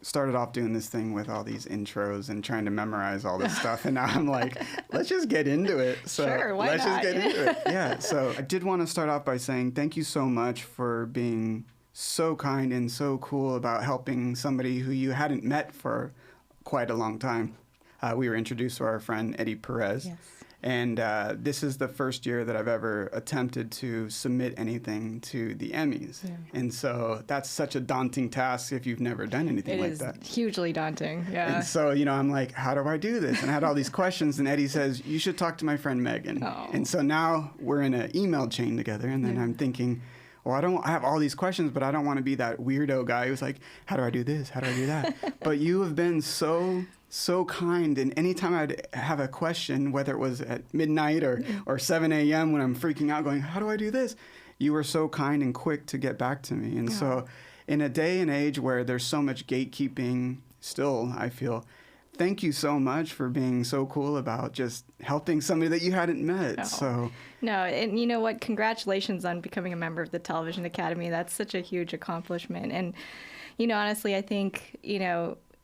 Started off doing this thing with all these intros and trying to memorize all this stuff, and now I'm like, let's just get into it. So sure, why let's not? just get into it. Yeah. So I did want to start off by saying thank you so much for being so kind and so cool about helping somebody who you hadn't met for quite a long time. We were introduced to our friend Eddie Perez. Yes. And this is the first year that I've ever attempted to submit anything to the Emmys. Yeah. And so that's such a daunting task if you've never done anything like that. It is hugely daunting, yeah. And so, I'm like, how do I do this? And I had all these questions, and Eddie says, you should talk to my friend Megan. Oh. And so now we're in an email chain together, and then I'm thinking, well, I have all these questions, but I don't want to be that weirdo guy who's like, how do I do this? How do I do that? But you have been so kind, and anytime I'd have a question, whether it was at midnight or 7 a.m. when I'm freaking out going, how do I do this? You were so kind and quick to get back to me. And so in a day and age where there's so much gatekeeping still, I feel, thank you so much for being so cool about just helping somebody that you hadn't met. No, and you know what? Congratulations on becoming a member of the Television Academy. That's such a huge accomplishment. And, honestly, I think,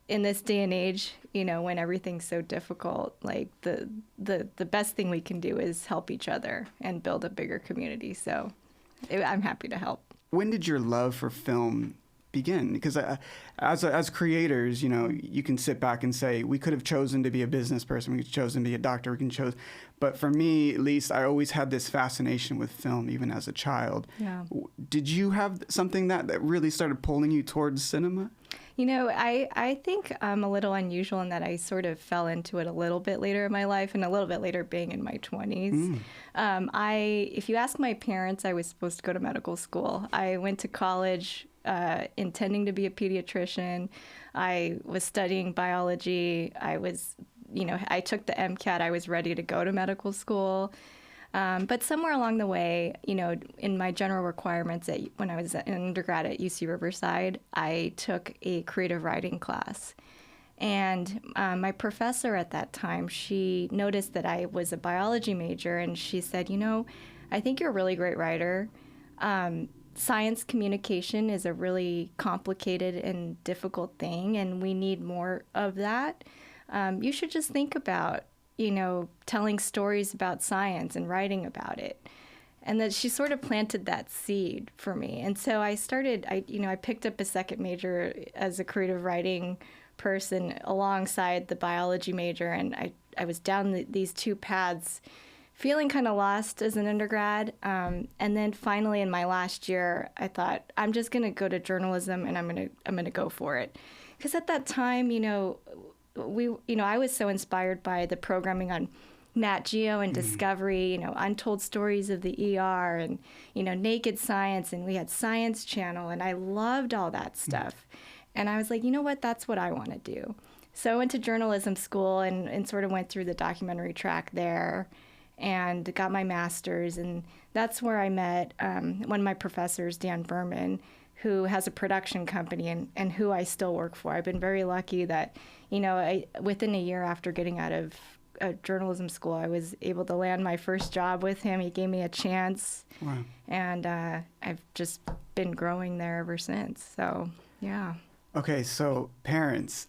in this day and age, when everything's so difficult, like the best thing we can do is help each other and build a bigger community. So I'm happy to help. When did your love for film begin? Because as creators, you can sit back and say, we could have chosen to be a business person, we could have chosen to be a doctor, we can choose. But for me, at least, I always had this fascination with film, even as a child. Yeah. Did you have something that really started pulling you towards cinema? I think I'm a little unusual in that I sort of fell into it a little bit later in my life, and a little bit later being in my 20s. If you ask my parents, I was supposed to go to medical school. I went to college intending to be a pediatrician. I was studying biology. I took the MCAT. I was ready to go to medical school. But somewhere along the way, in my general requirements when I was an undergrad at UC Riverside, I took a creative writing class. And my professor at that time, she noticed that I was a biology major, and she said, I think you're a really great writer. Science communication is a really complicated and difficult thing, and we need more of that. You should just think about telling stories about science and writing about it. And that she sort of planted that seed for me. And so I picked up a second major as a creative writing person alongside the biology major. And I was down these two paths, feeling kind of lost as an undergrad. And then finally in my last year, I thought, I'm just going to go to journalism, and I'm going to go for it. Because at that time, I was so inspired by the programming on Nat Geo and Discovery, Untold Stories of the ER and, Naked Science, and we had Science Channel, and I loved all that stuff. And I was like, that's what I want to do. So I went to journalism school and sort of went through the documentary track there and got my master's. And that's where I met one of my professors, Dan Berman, who has a production company and who I still work for. I've been very lucky that, within a year after getting out of journalism school, I was able to land my first job with him. He gave me a chance. Wow. And I've just been growing there ever since. So, yeah. Okay, so parents.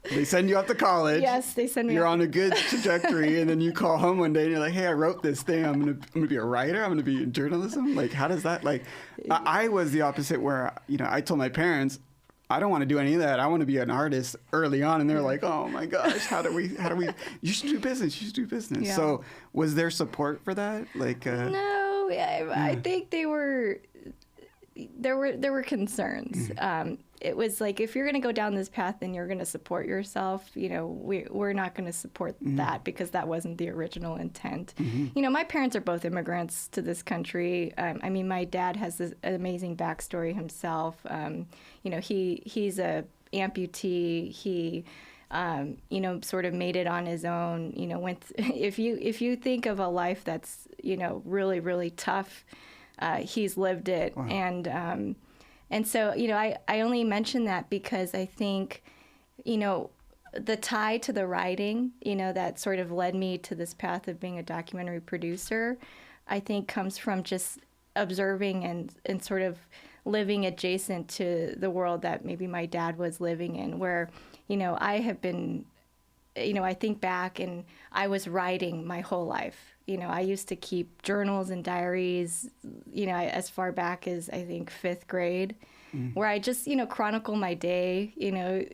They send you off to college. Yes, they send me. You're on a good trajectory, and then you call home one day and you're like, "Hey, I wrote this thing. I'm gonna be a writer. I'm gonna be in journalism." Like, how does that? Like, I was the opposite, where I told my parents, I don't want to do any of that. I want to be an artist early on, and they're like, "Oh my gosh, how do we? You should do business. You should do business." Yeah. So, was there support for that? Like, no, I think there were concerns. It was like, if you're going to go down this path, then you're going to support yourself. We're not going to support that, because that wasn't the original intent. My parents are both immigrants to this country. My dad has this amazing backstory himself. He's a amputee. He, sort of made it on his own. If you think of a life that's, really, really tough, he's lived it. Wow. And so, I only mention that because I think, the tie to the writing, that sort of led me to this path of being a documentary producer, I think comes from just observing and sort of living adjacent to the world that maybe my dad was living in, where, you know, I have been, you know, I think back and I was writing my whole life. You know, I used to keep journals and diaries, you know, as far back as I think 5th grade, where I just, you know, chronicle my day. You know,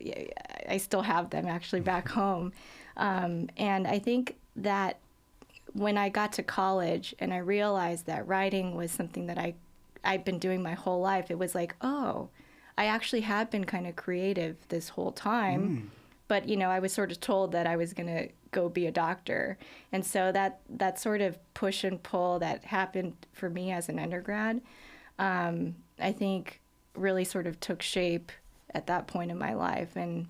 I still have them actually back home. And I think that when I got to college and I realized that writing was something that I've been doing my whole life, it was like, oh, I actually have been kind of creative this whole time. But, you know, I was sort of told that I was going to go be a doctor. And so that sort of push and pull that happened for me as an undergrad, I think really sort of took shape at that point in my life. And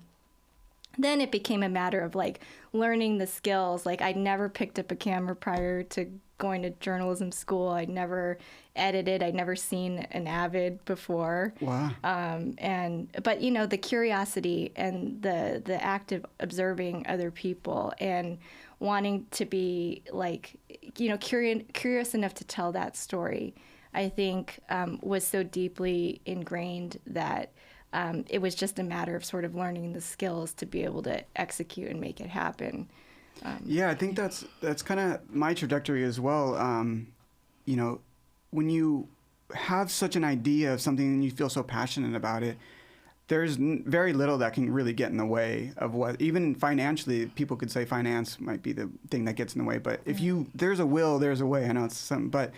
then it became a matter of like learning the skills. Like I'd never picked up a camera prior to going to journalism school. I'd never edited. I'd never seen an Avid before. Wow. But you know, the curiosity and the act of observing other people and wanting to be like, you know, curious enough to tell that story, I think was so deeply ingrained that it was just a matter of sort of learning the skills to be able to execute and make it happen. Yeah, I think that's kind of my trajectory as well. You know, when you have such an idea of something and you feel so passionate about it, there's very little that can really get in the way of what, even financially, people could say finance might be the thing that gets in the way. But if there's a will, there's a way. I know it's something, but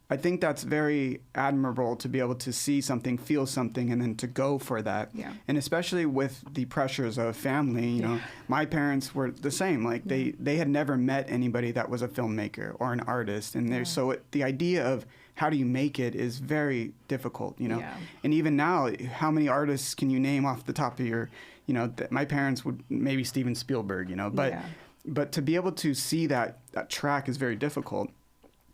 I think that's very admirable to be able to see something, feel something, and then to go for that. Yeah. And especially with the pressures of family, you know, my parents were the same. Like they had never met anybody that was a filmmaker or an artist. And so the idea of how do you make it is very difficult, you know. Yeah. And even now, how many artists can you name off the top of your, you know, my parents would, maybe Steven Spielberg, you know. But to be able to see that track is very difficult.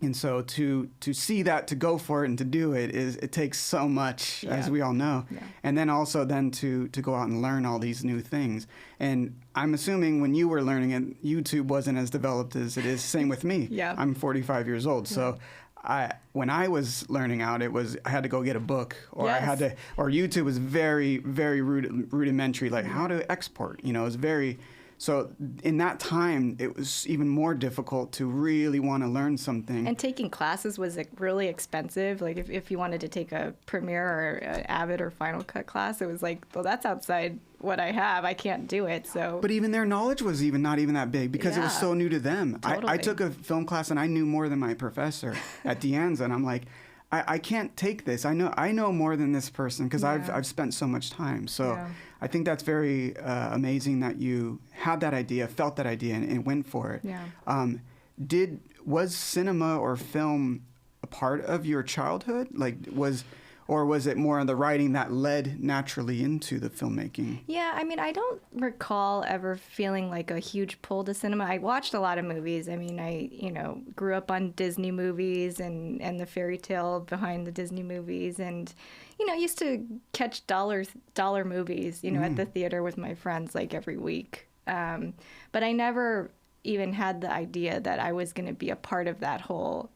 And so to see that, to go for it and to do it, it takes so much, as we all know. Yeah. And then also to go out and learn all these new things. And I'm assuming when you were learning it, YouTube wasn't as developed as it is. Same with me. Yeah. I'm 45 years old. So when I was learning out, I had to go get a book, or or YouTube was very, very rudimentary, like how to export, you know, it was very. So in that time, it was even more difficult to really want to learn something. And taking classes was really expensive. Like if you wanted to take a Premiere or an Avid or Final Cut class, it was like, well, that's outside what I have. I can't do it. So. But even their knowledge was not even that big because it was so new to them. Totally. I took a film class and I knew more than my professor at De Anza, and I'm like, I can't take this. I know more than this person because I've spent so much time. So I think that's very amazing that you had that idea, felt that idea, and went for it. Yeah. Was cinema or film a part of your childhood? Or was it more of the writing that led naturally into the filmmaking? Yeah, I mean, I don't recall ever feeling like a huge pull to cinema. I watched a lot of movies. I mean, I grew up on Disney movies and the fairy tale behind the Disney movies, and used to catch dollar movies, at the theater with my friends like every week. But I never even had the idea that I was going to be a part of that whole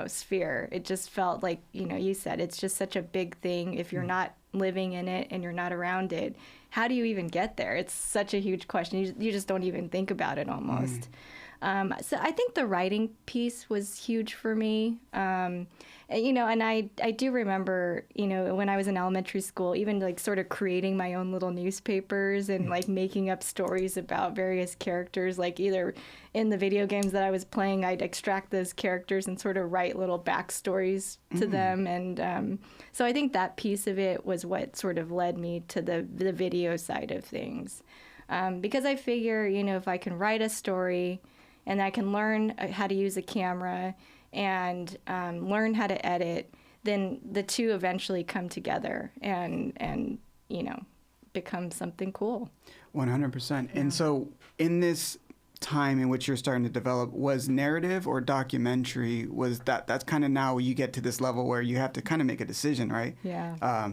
sphere. It just felt like, you said, it's just such a big thing. If you're not living in it and you're not around it, how do you even get there? It's such a huge question. You just don't even think about it almost. So I think the writing piece was huge for me. And I do remember, when I was in elementary school, even like sort of creating my own little newspapers and like making up stories about various characters, like either in the video games that I was playing, I'd extract those characters and sort of write little backstories to them. And so I think that piece of it was what sort of led me to the video side of things. Because I figure, if I can write a story and I can learn how to use a camera and learn how to edit, then the two eventually come together and become something cool. 100%. Yeah. And so in this time in which you're starting to develop, was narrative or documentary, that's kind of now you get to this level where you have to kind of make a decision, right? Yeah.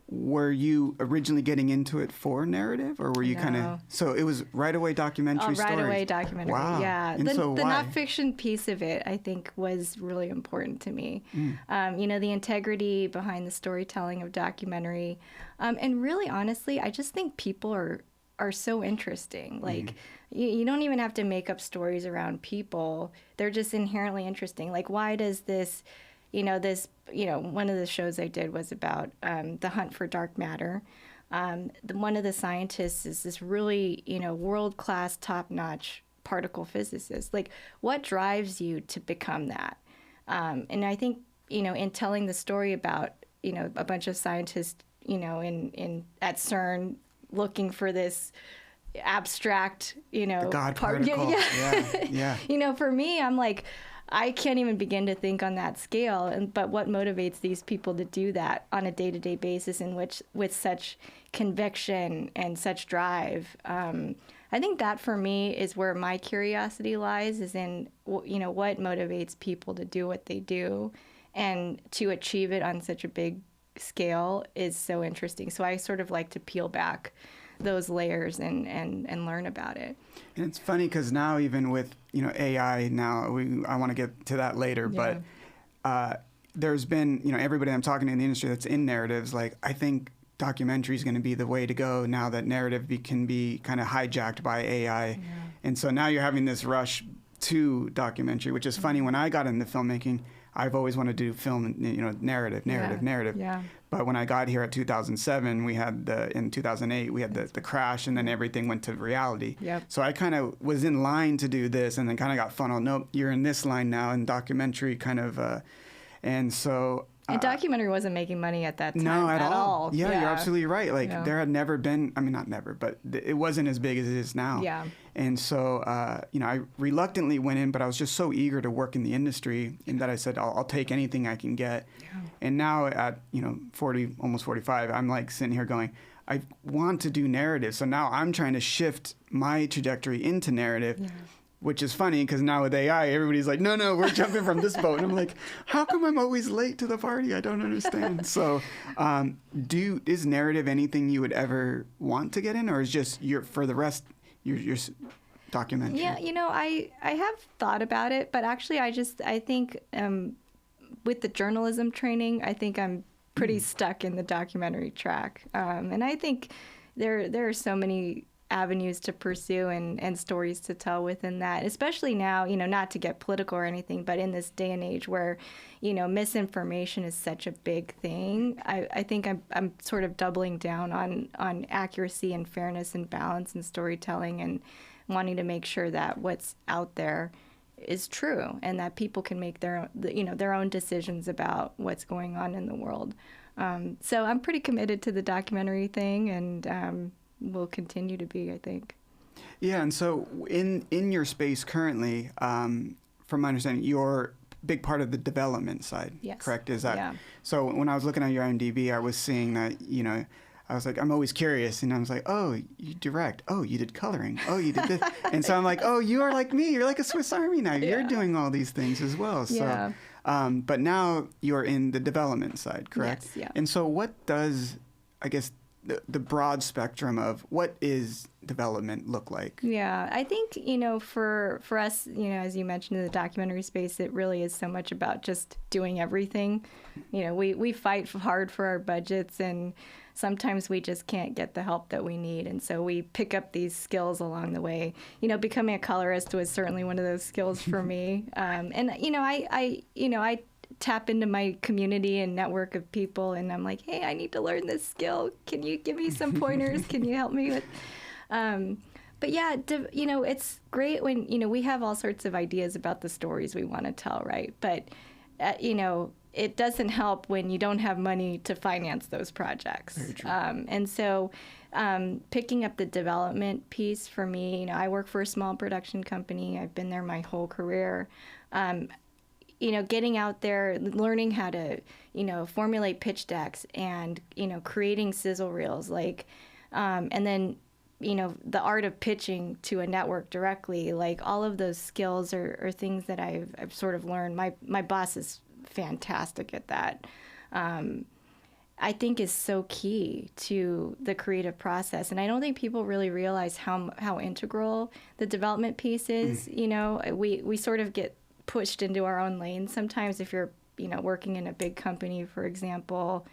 were you originally getting into it for narrative, or were you kind of, so it was right away documentary stories? Right away documentary, wow. yeah. And the so why? nonfiction piece of it, I think, was really important to me. You know, the integrity behind the storytelling of documentary. And really, honestly, I just think people are so interesting. Like, you don't even have to make up stories around people. They're just inherently interesting. Like, why does this, one of the shows I did was about the hunt for dark matter. One of the scientists is this really, world-class, top-notch particle physicist. Like, what drives you to become that? And I think, in telling the story about, a bunch of scientists, at CERN looking for this abstract, the God particle. Yeah. For me, I'm like, I can't even begin to think on that scale. But what motivates these people to do that on a day-to-day basis, with such conviction and such drive? I think that for me is where my curiosity lies, is in, what motivates people to do what they do, and to achieve it on such a big scale is so interesting. So I sort of like to peel back those layers and learn about it. And it's funny because now, even with AI now, I want to get to that later, Yeah. but there's been everybody I'm talking to in the industry that's in narratives, like, I think documentary is going to be the way to go now that narrative can be kind of hijacked by AI. Yeah. And so now you're having this rush to documentary, which is funny. When I got into filmmaking, I've always wanted to do film, narrative. Yeah. But when I got here at 2007, in 2008, we had the crash, and then everything went to reality. Yep. So I kind of was in line to do this, and then kind of got funneled. Nope, you're in this line now, and documentary kind of, and so. And documentary wasn't making money at that time. No, at all. Yeah, Yeah, you're absolutely right. Like, Yeah. there had never been, I mean, not never, but it wasn't as big as it is now. Yeah. And so, I reluctantly went in, but I was just so eager to work in the industry, and that I said, I'll take anything I can get. Yeah. And now at, 40, almost 45, I'm like sitting here going, I want to do narrative. So now I'm trying to shift my trajectory into narrative. Yeah. Which is funny because now with AI, everybody's like, no, we're jumping from this boat. And I'm like, how come I'm always late to the party? I don't understand. So is narrative anything you would ever want to get in, or is just for the rest, your documentary? Yeah, I have thought about it, but actually I think with the journalism training, I think I'm pretty stuck in the documentary track. And I think there are so many avenues to pursue and stories to tell within that, especially now, not to get political or anything, but in this day and age where, misinformation is such a big thing. I think I'm sort of doubling down on accuracy and fairness and balance and storytelling, and wanting to make sure that what's out there is true, and that people can make their own decisions about what's going on in the world. So I'm pretty committed to the documentary thing, and will continue to be, I think. Yeah, and so in your space currently, from my understanding, you're a big part of the development side, yes. Correct? Is that? Yeah. So when I was looking at your IMDb, I was seeing that, I was like, I'm always curious, and I was like, oh, you direct, oh, you did coloring, oh, you did this. And so I'm like, oh, you are like me, you're like a Swiss Army knife, Yeah. You're doing all these things as well. So, Yeah. But now you're in the development side, correct? Yes, yeah. And so what does, I guess, the broad spectrum of what is development look like? Yeah, I think, for us, as you mentioned, in the documentary space, it really is so much about just doing everything. We fight hard for our budgets, and sometimes we just can't get the help that we need. And so we pick up these skills along the way. Becoming a colorist was certainly one of those skills for me. I tap into my community and network of people, and I'm like, hey, I need to learn this skill. Can you give me some pointers? Can you help me with? But yeah, it's great when, we have all sorts of ideas about the stories we want to tell, right? But, it doesn't help when you don't have money to finance those projects. Very true. And so picking up the development piece for me, I work for a small production company. I've been there my whole career. Getting out there, learning how to, formulate pitch decks, and, creating sizzle reels, and then, the art of pitching to a network directly, all of those skills are things that I've sort of learned. My boss is fantastic at that. I think is so key to the creative process. And I don't think people really realize how integral the development piece is. You know, we sort of get pushed into our own lane sometimes. If you're, you know, working in a big company, for example,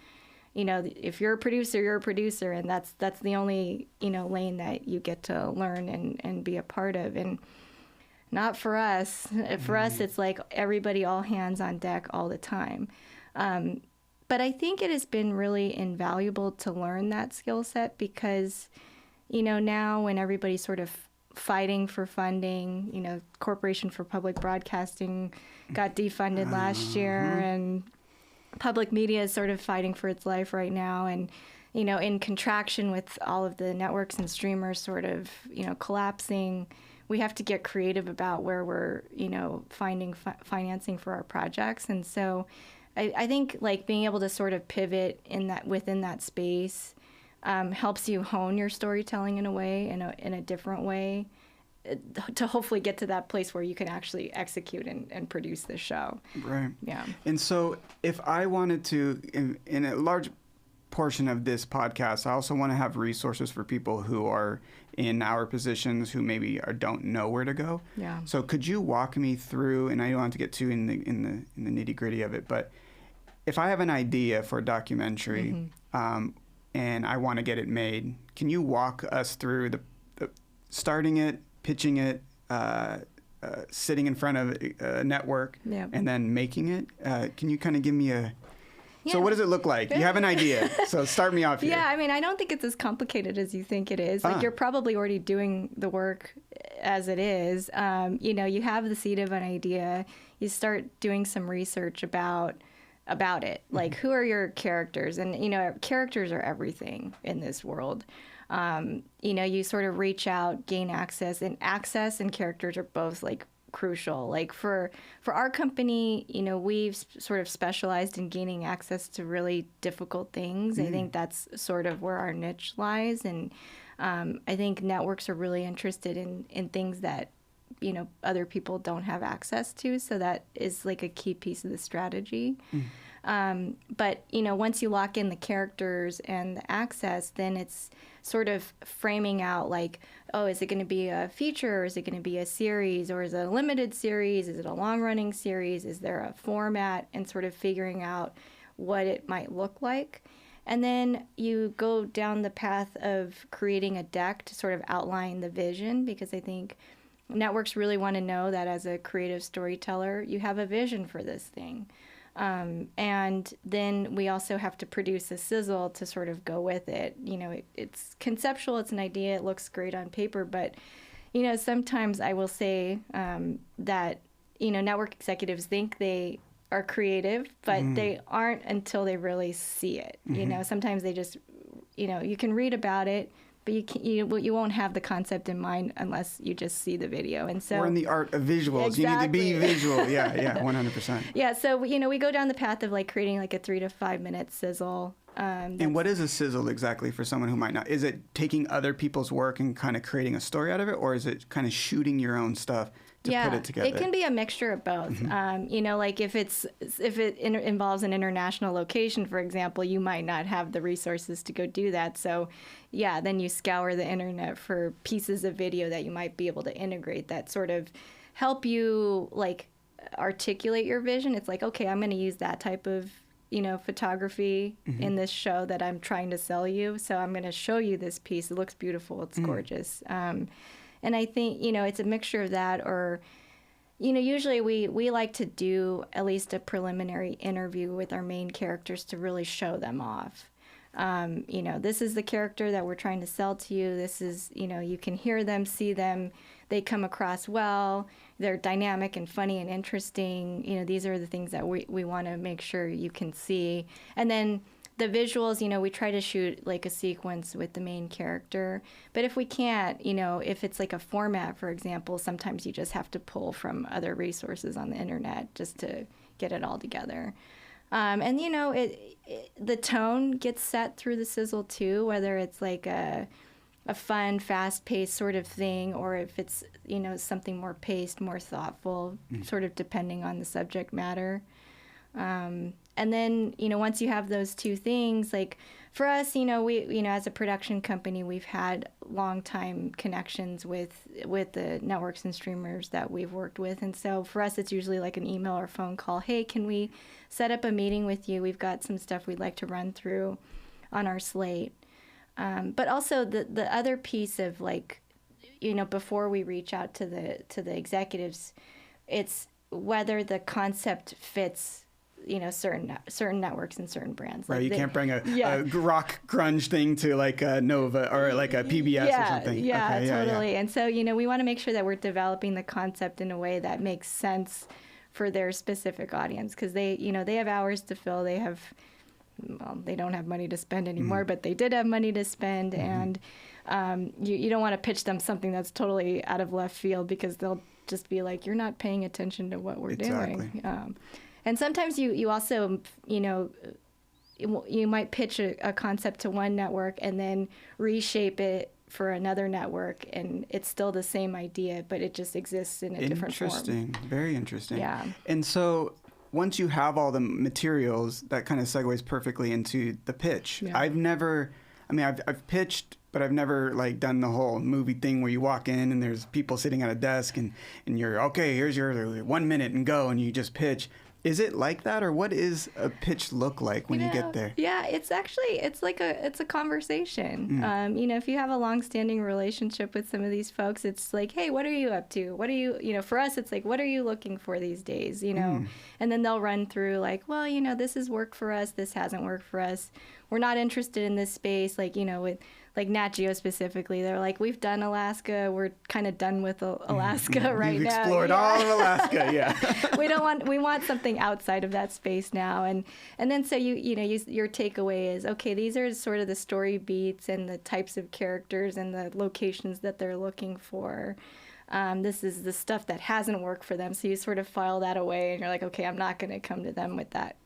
you know, if you're a producer, you're a producer, and that's the only, you know, lane that you get to learn and be a part of. And not for us. For us, it's like everybody, all hands on deck all the time. But I think it has been really invaluable to learn that skill set because, you know, now when everybody's sort of fighting for funding, you know, Corporation for Public Broadcasting got defunded last year, and public media is sort of fighting for its life right now. And, you know, in contraction with all of the networks and streamers sort of, you know, collapsing, we have to get creative about where we're, you know, finding financing for our projects. And so I think like being able to sort of pivot within that space helps you hone your storytelling in a way, in a different way, to hopefully get to that place where you can actually execute and produce the show. Right. Yeah. And so if I wanted to, in a large portion of this podcast, I also want to have resources for people who are in our positions who maybe don't know where to go. Yeah. So could you walk me through, and I don't want to get too in the nitty gritty of it, but if I have an idea for a documentary and I want to get it made, can you walk us through the starting it, pitching it, sitting in front of a network, and then making it? Can you kind of give me a... So what does it look like? You have an idea. So start me off here. Yeah, I mean, I don't think it's as complicated as you think it is. Like, you're probably already doing the work as it is. You know, you have the seed of an idea. You start doing some research about it. Like, who are your characters? And, you know, characters are everything in this world. You know, you sort of reach out, gain access, and characters are both, like, crucial. Like for our company, you know, we've sort of specialized in gaining access to really difficult things. I think that's sort of where our niche lies. And I think networks are really interested in things that, you know, other people don't have access to. So that is like a key piece of the strategy. But, you know, once you lock in the characters and the access, then it's sort of framing out like, oh, is it going to be a feature, or is it going to be a series, or is it a limited series? Is it a long-running series? Is there a format? And sort of figuring out what it might look like. And then you go down the path of creating a deck to sort of outline the vision, because I think networks really want to know that as a creative storyteller, you have a vision for this thing. And then we also have to produce a sizzle to sort of go with it. You know, it's conceptual, it's an idea, it looks great on paper, but, you know, sometimes I will say that, you know, network executives think they are creative, but they aren't until they really see it. You know, sometimes they just, you know, you can read about it, but you won't have the concept in mind unless you just see the video. And so, we're in the art of visuals. Exactly. You need to be visual. Yeah, 100%. Yeah, so, you know, we go down the path of like creating like a 3 to 5 minute sizzle. And what is a sizzle exactly for someone who might not? Is it taking other people's work and kind of creating a story out of it, or is it kind of shooting your own stuff to put it together? It can be a mixture of both. You know, like if it involves an international location, for example, you might not have the resources to go do that. So, yeah, then you scour the internet for pieces of video that you might be able to integrate that sort of help you like articulate your vision. It's like, okay, I'm going to use that type of, you know, photography in this show that I'm trying to sell you. So I'm going to show you this piece. It looks beautiful. It's gorgeous. And I think, you know, it's a mixture of that, or, you know, usually we like to do at least a preliminary interview with our main characters to really show them off. You know, this is the character that we're trying to sell to you. This is, you know, you can hear them, see them. They come across well. They're dynamic and funny and interesting. You know, these are the things that we want to make sure you can see. And then the visuals, you know, we try to shoot like a sequence with the main character. But if we can't, you know, if it's like a format, for example, sometimes you just have to pull from other resources on the internet just to get it all together. And, you know, the tone gets set through the sizzle too, whether it's like a fun, fast-paced sort of thing, or if it's, you know, something more paced, more thoughtful, sort of depending on the subject matter. And then, once you have those two things, like for us, we, as a production company, we've had long time connections with the networks and streamers that we've worked with. And so for us, it's usually like an email or phone call. Hey, can we set up a meeting with you? We've got some stuff we'd like to run through on our slate. But also the other piece of like, before we reach out to the executives, it's whether the concept fits certain networks and certain brands. Right, you can't bring a rock grunge thing to like a Nova or like a PBS or something. Yeah, okay, totally. And so, we want to make sure that we're developing the concept in a way that makes sense for their specific audience, because they have hours to fill. They don't have money to spend anymore, but they did have money to spend. And you don't want to pitch them something that's totally out of left field, because they'll just be like, you're not paying attention to what we're doing. And sometimes you also, you might pitch a concept to one network and then reshape it for another network, and it's still the same idea, but it just exists in a different form. Interesting. Very interesting. Yeah. And so once you have all the materials, that kind of segues perfectly into the pitch. Yeah. I've pitched, but I've never like done the whole movie thing where you walk in and there's people sitting at a desk and you're, okay, here's your 1 minute and go, and you just pitch. Is it like that, or what is a pitch look like when you get there? Yeah, it's a conversation. If you have a long-standing relationship with some of these folks, it's like, hey, what are you up to? What are you, for us, it's like, what are you looking for these days? And then they'll run through like, well, this has worked for us, this hasn't worked for us. We're not interested in this space, like, with like Nat Geo specifically, they're like, we've done Alaska, we're kind of done with Alaska right We've now. Explored all of Alaska, yeah. we want something outside of that space now, and then so your takeaway is, okay, these are sort of the story beats and the types of characters and the locations that they're looking for. This is the stuff that hasn't worked for them, so you sort of file that away, and you're like, okay, I'm not going to come to them with that.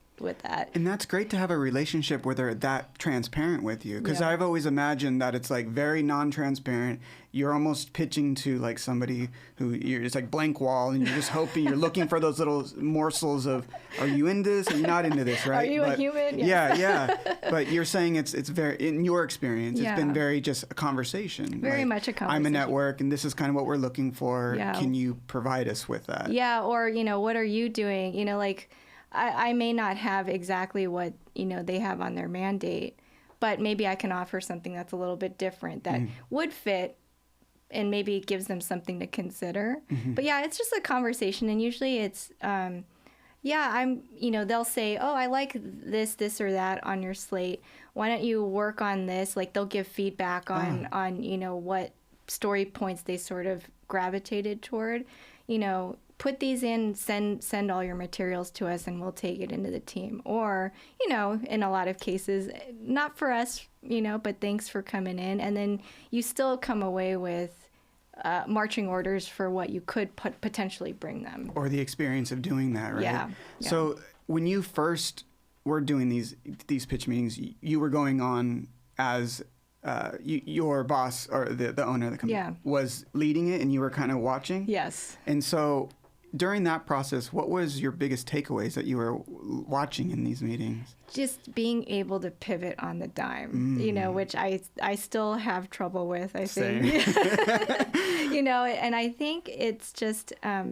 And that's great to have a relationship where they're that transparent with you, because I've always imagined that it's like very non-transparent. You're almost pitching to like somebody who it's like blank wall, and you're just hoping, you're looking for those little morsels of, are you into this? Are you not into this? Right? Are you a human? Yes. Yeah. But you're saying it's very, in your experience, it's been very just a conversation. Very much a conversation. I'm a network, and this is kind of what we're looking for. Yeah. Can you provide us with that? Yeah. Or what are you doing? Like, I may not have exactly what, they have on their mandate, but maybe I can offer something that's a little bit different that would fit, and maybe gives them something to consider. But yeah, it's just a conversation. And usually it's, they'll say, oh, I like this or that on your slate. Why don't you work on this? Like, they'll give feedback on what story points they sort of gravitated toward, put these in, send all your materials to us, and we'll take it into the team. Or, in a lot of cases, not for us, but thanks for coming in. And then you still come away with marching orders for what you could potentially bring them. Or the experience of doing that, right? Yeah. So when you first were doing these pitch meetings, you were going on as your boss, or the owner of the company, was leading it, and you were kind of watching? Yes. And so during that process, what was your biggest takeaways that you were watching in these meetings? Just being able to pivot on the dime, which I still have trouble with, I think. And I think it's just, I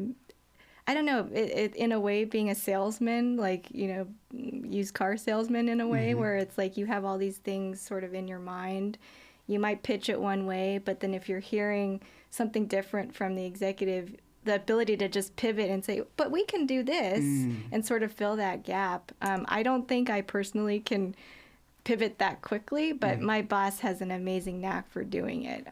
don't know, it in a way, being a salesman, like, used car salesman in a way, where it's like you have all these things sort of in your mind. You might pitch it one way, but then if you're hearing something different from the executive, the ability to just pivot and say, but we can do this, and sort of fill that gap. I don't think I personally can pivot that quickly, but my boss has an amazing knack for doing it.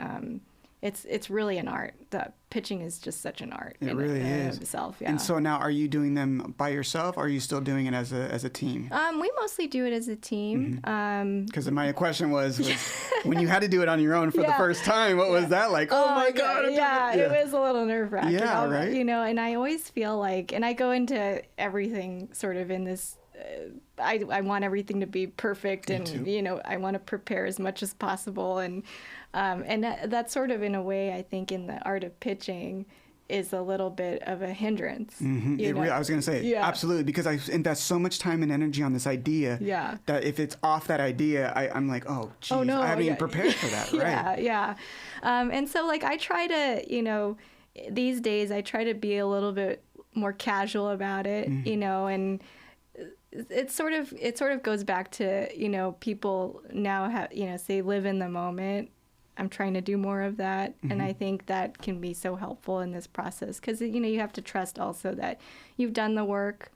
It's really an art. The pitching is just such an art. It really is. Itself, yeah. And so now, are you doing them by yourself, or are you still doing it as a team? We mostly do it as a team. Because my question was when you had to do it on your own for the first time, what was that like? Oh my God! It was a little nerve-wracking. Yeah, right. And I always feel like, and I go into everything sort of in this. I want everything to be perfect, and I want to prepare as much as possible, and that's sort of, in a way, I think, in the art of pitching, is a little bit of a hindrance. I was going to say, absolutely, because I invest so much time and energy on this idea that if it's off that idea, I'm like, oh, geez, I haven't even prepared for that, right? And so, like, I try to, these days, I try to be a little bit more casual about it, and it sort of goes back to, people now have, say, live in the moment. I'm trying to do more of that. And I think that can be so helpful in this process because, you have to trust also that you've done the work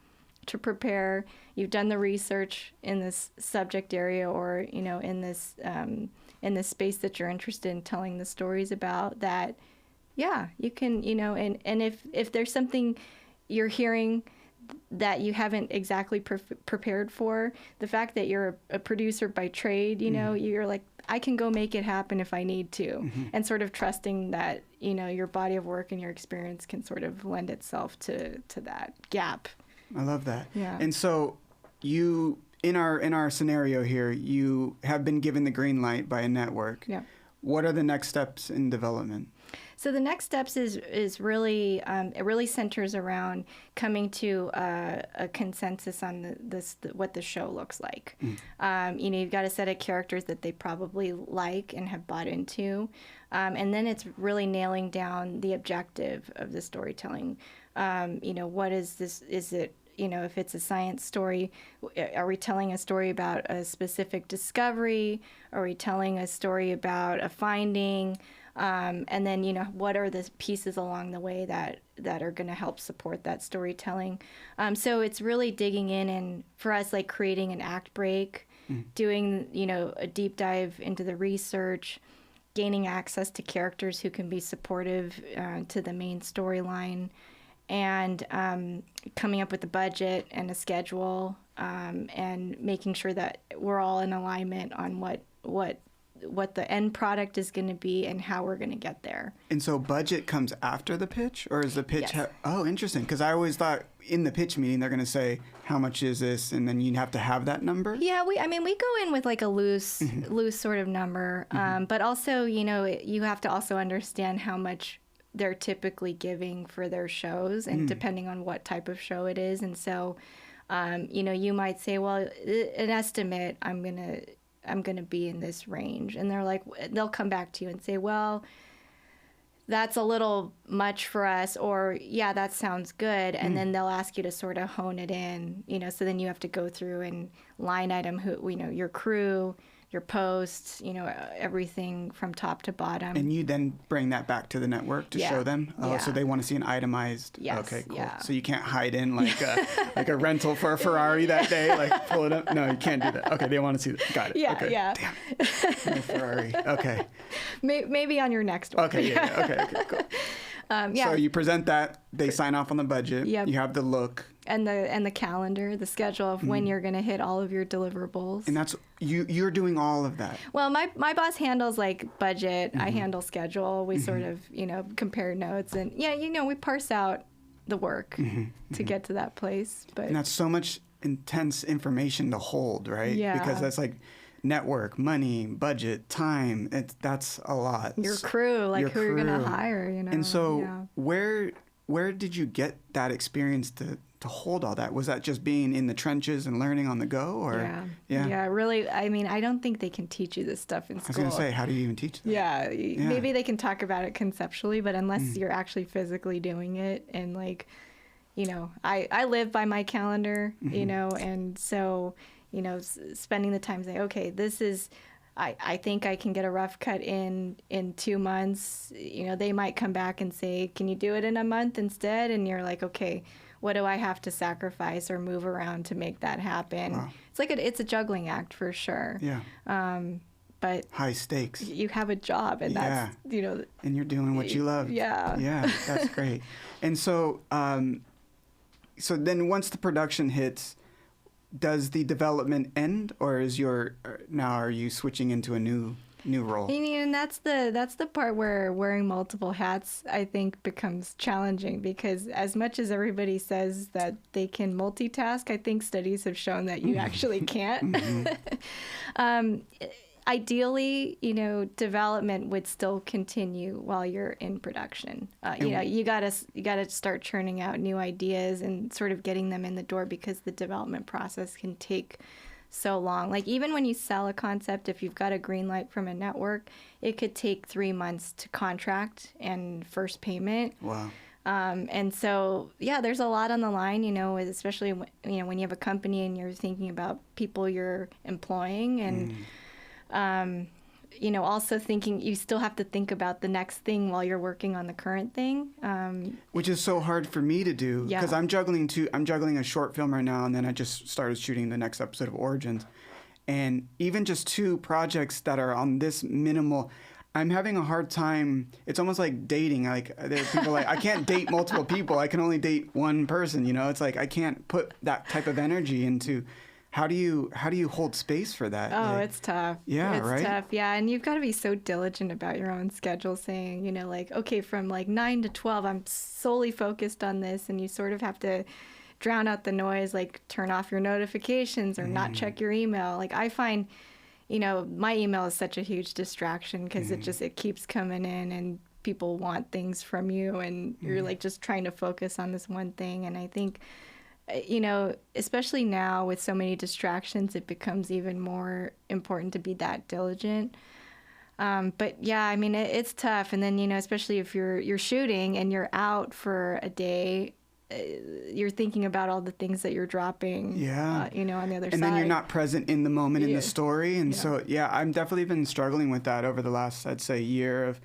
to prepare, you've done the research in this subject area or, in this space that you're interested in telling the stories about that, you can, and if there's something you're hearing that you haven't exactly prepared for, the fact that you're a producer by trade, you're like, I can go make it happen if I need to, and sort of trusting that, your body of work and your experience can sort of lend itself to that gap. I love that. Yeah. And so you, in our scenario here, you have been given the green light by a network. Yeah. What are the next steps in development? So the next steps is really it really centers around coming to a consensus on what the show looks like. You've got a set of characters that they probably like and have bought into, and then it's really nailing down the objective of the storytelling. What is this? Is it, if it's a science story, are we telling a story about a specific discovery? Are we telling a story about a finding? And then, what are the pieces along the way that are going to help support that storytelling? So it's really digging in and for us, like creating an act break, doing, a deep dive into the research, gaining access to characters who can be supportive to the main storyline, and coming up with a budget and a schedule, and making sure that we're all in alignment on what the end product is going to be and how we're going to get there. And so budget comes after the pitch, or is the pitch? Yes. Oh, interesting. Because I always thought in the pitch meeting they're going to say, how much is this? And then you have to have that number? Yeah, we go in with like a loose sort of number. But also, you have to also understand how much they're typically giving for their shows, and depending on what type of show it is. And so, you might say, well, an estimate, I'm going to be in this range. And they'll come back to you and say, well, that's a little much for us, or yeah, that sounds good. And then they'll ask you to sort of hone it in, so then you have to go through and line item your crew, your posts, everything from top to bottom. And you then bring that back to the network to show them? Oh, so they want to see an itemized? Yes. Okay, cool. Yeah. So you can't hide in like a rental for a Ferrari that day, like pull it up? No, you can't do that. Okay, they want to see that. Got it. Yeah, okay. yeah. Damn. No Ferrari. Okay. Maybe on your next one. Okay, yeah. Okay, cool. So you present that, they sign off on the budget, you have the look. And the calendar, the schedule of when you're going to hit all of your deliverables. And that's, you're doing all of that. Well, my boss handles like budget, I handle schedule, we sort of, compare notes, and we parse out the work to get to that place. But and that's so much intense information to hold, right? Yeah. Because that's like network, money, budget, time. That's a lot. Your crew, like who you're gonna hire, And so where did you get that experience to hold all that? Was that just being in the trenches and learning on the go, or really? I mean, I don't think they can teach you this stuff in school. I was gonna say, how do you even teach that? Yeah, maybe they can talk about it conceptually, but unless you're actually physically doing it, and like, I live by my calendar, and so spending the time saying, okay, this is, I think I can get a rough cut in 2 months. They might come back and say, can you do it in a month instead? And you're like, okay, what do I have to sacrifice or move around to make that happen? Wow. It's a juggling act for sure. Yeah. But high stakes. You have a job, and that's, and you're doing what you love. Yeah. Yeah, that's great. And so, so then once the production hits, does the development end, or are you switching into a new role? And that's the part where wearing multiple hats, I think, becomes challenging, because as much as everybody says that they can multitask, I think studies have shown that you actually can't. ideally, development would still continue while you're in production. You gotta start churning out new ideas and sort of getting them in the door, because the development process can take so long. Like, even when you sell a concept, if you've got a green light from a network, it could take 3 months to contract and first payment. Wow. And so, there's a lot on the line, especially when you have a company and you're thinking about people you're employing, and also thinking you still have to think about the next thing while you're working on the current thing. Which is so hard for me to do, because I'm juggling a short film right now, and then I just started shooting the next episode of Origins. And even just 2 projects that are on this minimal, I'm having a hard time. It's almost like dating. Like, there are people like, I can't date multiple people. I can only date one person, It's like, I can't put that type of energy into. How do you hold space for that? Oh, it's tough. Yeah, it's right? It's tough. Yeah, and you've got to be so diligent about your own schedule, saying, like, okay, from like 9 to 12, I'm solely focused on this, and you sort of have to drown out the noise, like turn off your notifications or not check your email. Like, I find, my email is such a huge distraction, because it keeps coming in, and people want things from you, and you're like just trying to focus on this one thing. And I think, especially now with so many distractions, it becomes even more important to be that diligent. But yeah, I mean, it's tough. And then, especially if you're shooting and you're out for a day, you're thinking about all the things that you're dropping, on the other side. And then you're not present in the moment in the story. And so, I've definitely been struggling with that over the last, I'd say, year of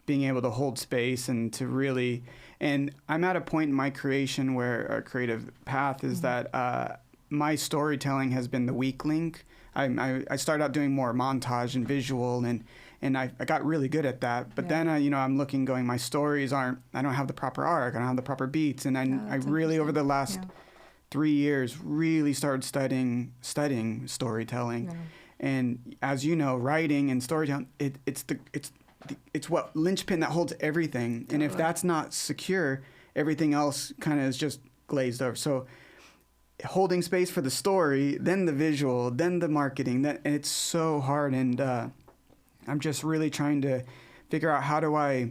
being able to hold space and to really, and I'm at a point in my creation where a creative path is that my storytelling has been the weak link. I started out doing more montage and visual, and I got really good at that. But then, I'm looking, going, my stories I don't have the proper arc, I don't have the proper beats. And I really, over the last 3 years, really started studying storytelling. Yeah. And as you know, writing and storytelling, it's what linchpin that holds everything. Totally. And if that's not secure, everything else kind of is just glazed over. So holding space for the story, then the visual, then the marketing, and it's so hard. And I'm just really trying to figure out, how do I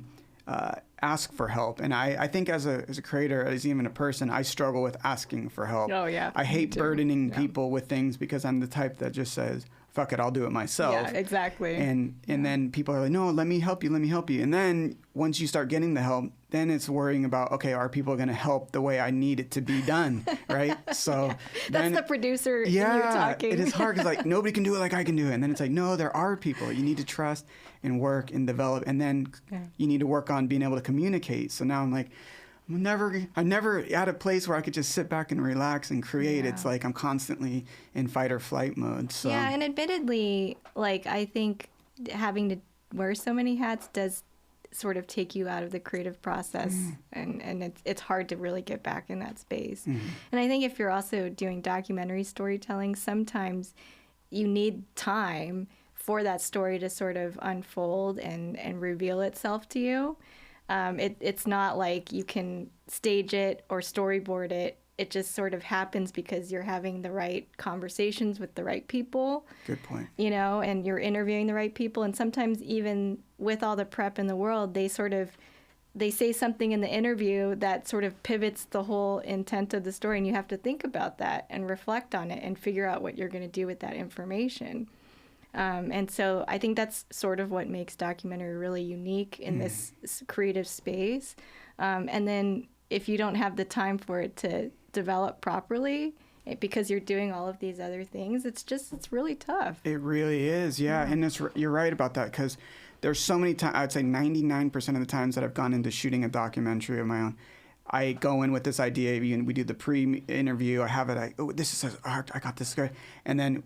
ask for help? And I think as a creator, as even a person, I struggle with asking for help. Oh, yeah. I hate burdening people with things, because I'm the type that just says, fuck it, I'll do it myself. Yeah, exactly. And then people are like, no, let me help you. And then once you start getting the help, then it's worrying about, okay, are people going to help the way I need it to be done, right? So that's the producer in you talking. It is hard, because like, nobody can do it like I can do it. And then it's like, no, there are people. You need to trust and work and develop, and then you need to work on being able to communicate. So now I'm like, I'm never at a place where I could just sit back and relax and create. It's like I'm constantly in fight or flight mode. So. Yeah, and admittedly, like, I think having to wear so many hats does sort of take you out of the creative process, and it's hard to really get back in that space. And I think if you're also doing documentary storytelling, sometimes you need time for that story to sort of unfold and reveal itself to you. It's not like you can stage it or storyboard it. It just sort of happens because you're having the right conversations with the right people. Good point. And you're interviewing the right people. And sometimes even with all the prep in the world, they say something in the interview that sort of pivots the whole intent of the story. And you have to think about that and reflect on it and figure out what you're going to do with that information. And so I think that's sort of what makes documentary really unique in this creative space. And then if you don't have the time for it to develop properly, because you're doing all of these other things, it's really tough. It really is, yeah. And you're right about that, because there's so many times, I'd say 99% of the times that I've gone into shooting a documentary of my own, I go in with this idea, we do the pre-interview, I have it, this is art, I got this guy, and then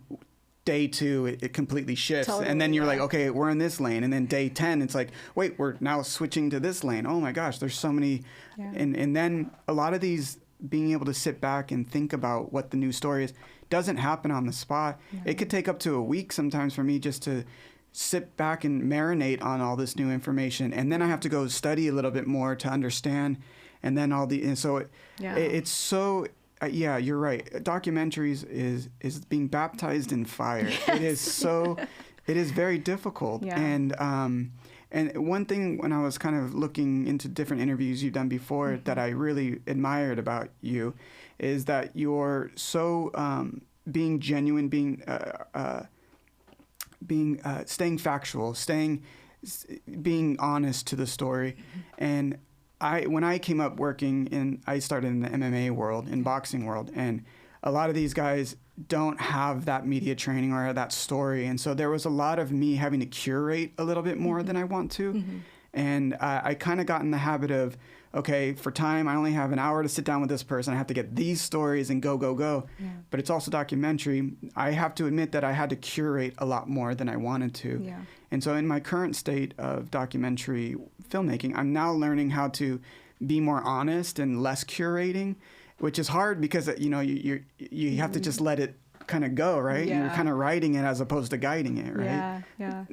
day 2, it completely shifts. Totally, and then you're like, okay, we're in this lane. And then day 10, it's like, wait, we're now switching to this lane. Oh my gosh, there's so many. Yeah. And then a lot of these, being able to sit back and think about what the new story is, doesn't happen on the spot. Yeah. It could take up to a week sometimes for me just to sit back and marinate on all this new information. And then I have to go study a little bit more to understand. And then it's so... yeah, you're right. Documentaries is being baptized in fire. Yes. It is so It is very difficult. Yeah. And one thing when I was kind of looking into different interviews you've done before that I really admired about you is that you're so being genuine, staying factual, being honest to the story. And when I came up I started in the MMA world, in boxing world, and a lot of these guys don't have that media training or that story. And so there was a lot of me having to curate a little bit more than I want to. And I kind of got in the habit of, okay, for time, I only have an hour to sit down with this person. I have to get these stories and go. Yeah. But it's also documentary. I have to admit that I had to curate a lot more than I wanted to. Yeah. And so in my current state of documentary filmmaking, I'm now learning how to be more honest and less curating, which is hard because, you have to just let it kind of go, right? Yeah. You're kind of writing it as opposed to guiding it, right? Yeah.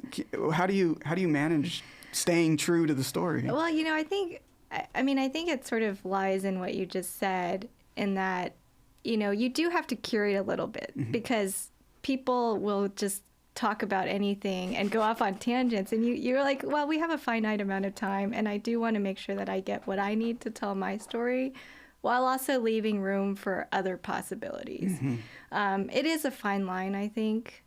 How do you manage staying true to the story? Well, I think it sort of lies in what you just said, in that, you do have to curate a little bit because people will just talk about anything and go off on tangents, and you're like, well, we have a finite amount of time, and I do want to make sure that I get what I need to tell my story, while also leaving room for other possibilities. It is a fine line, I think,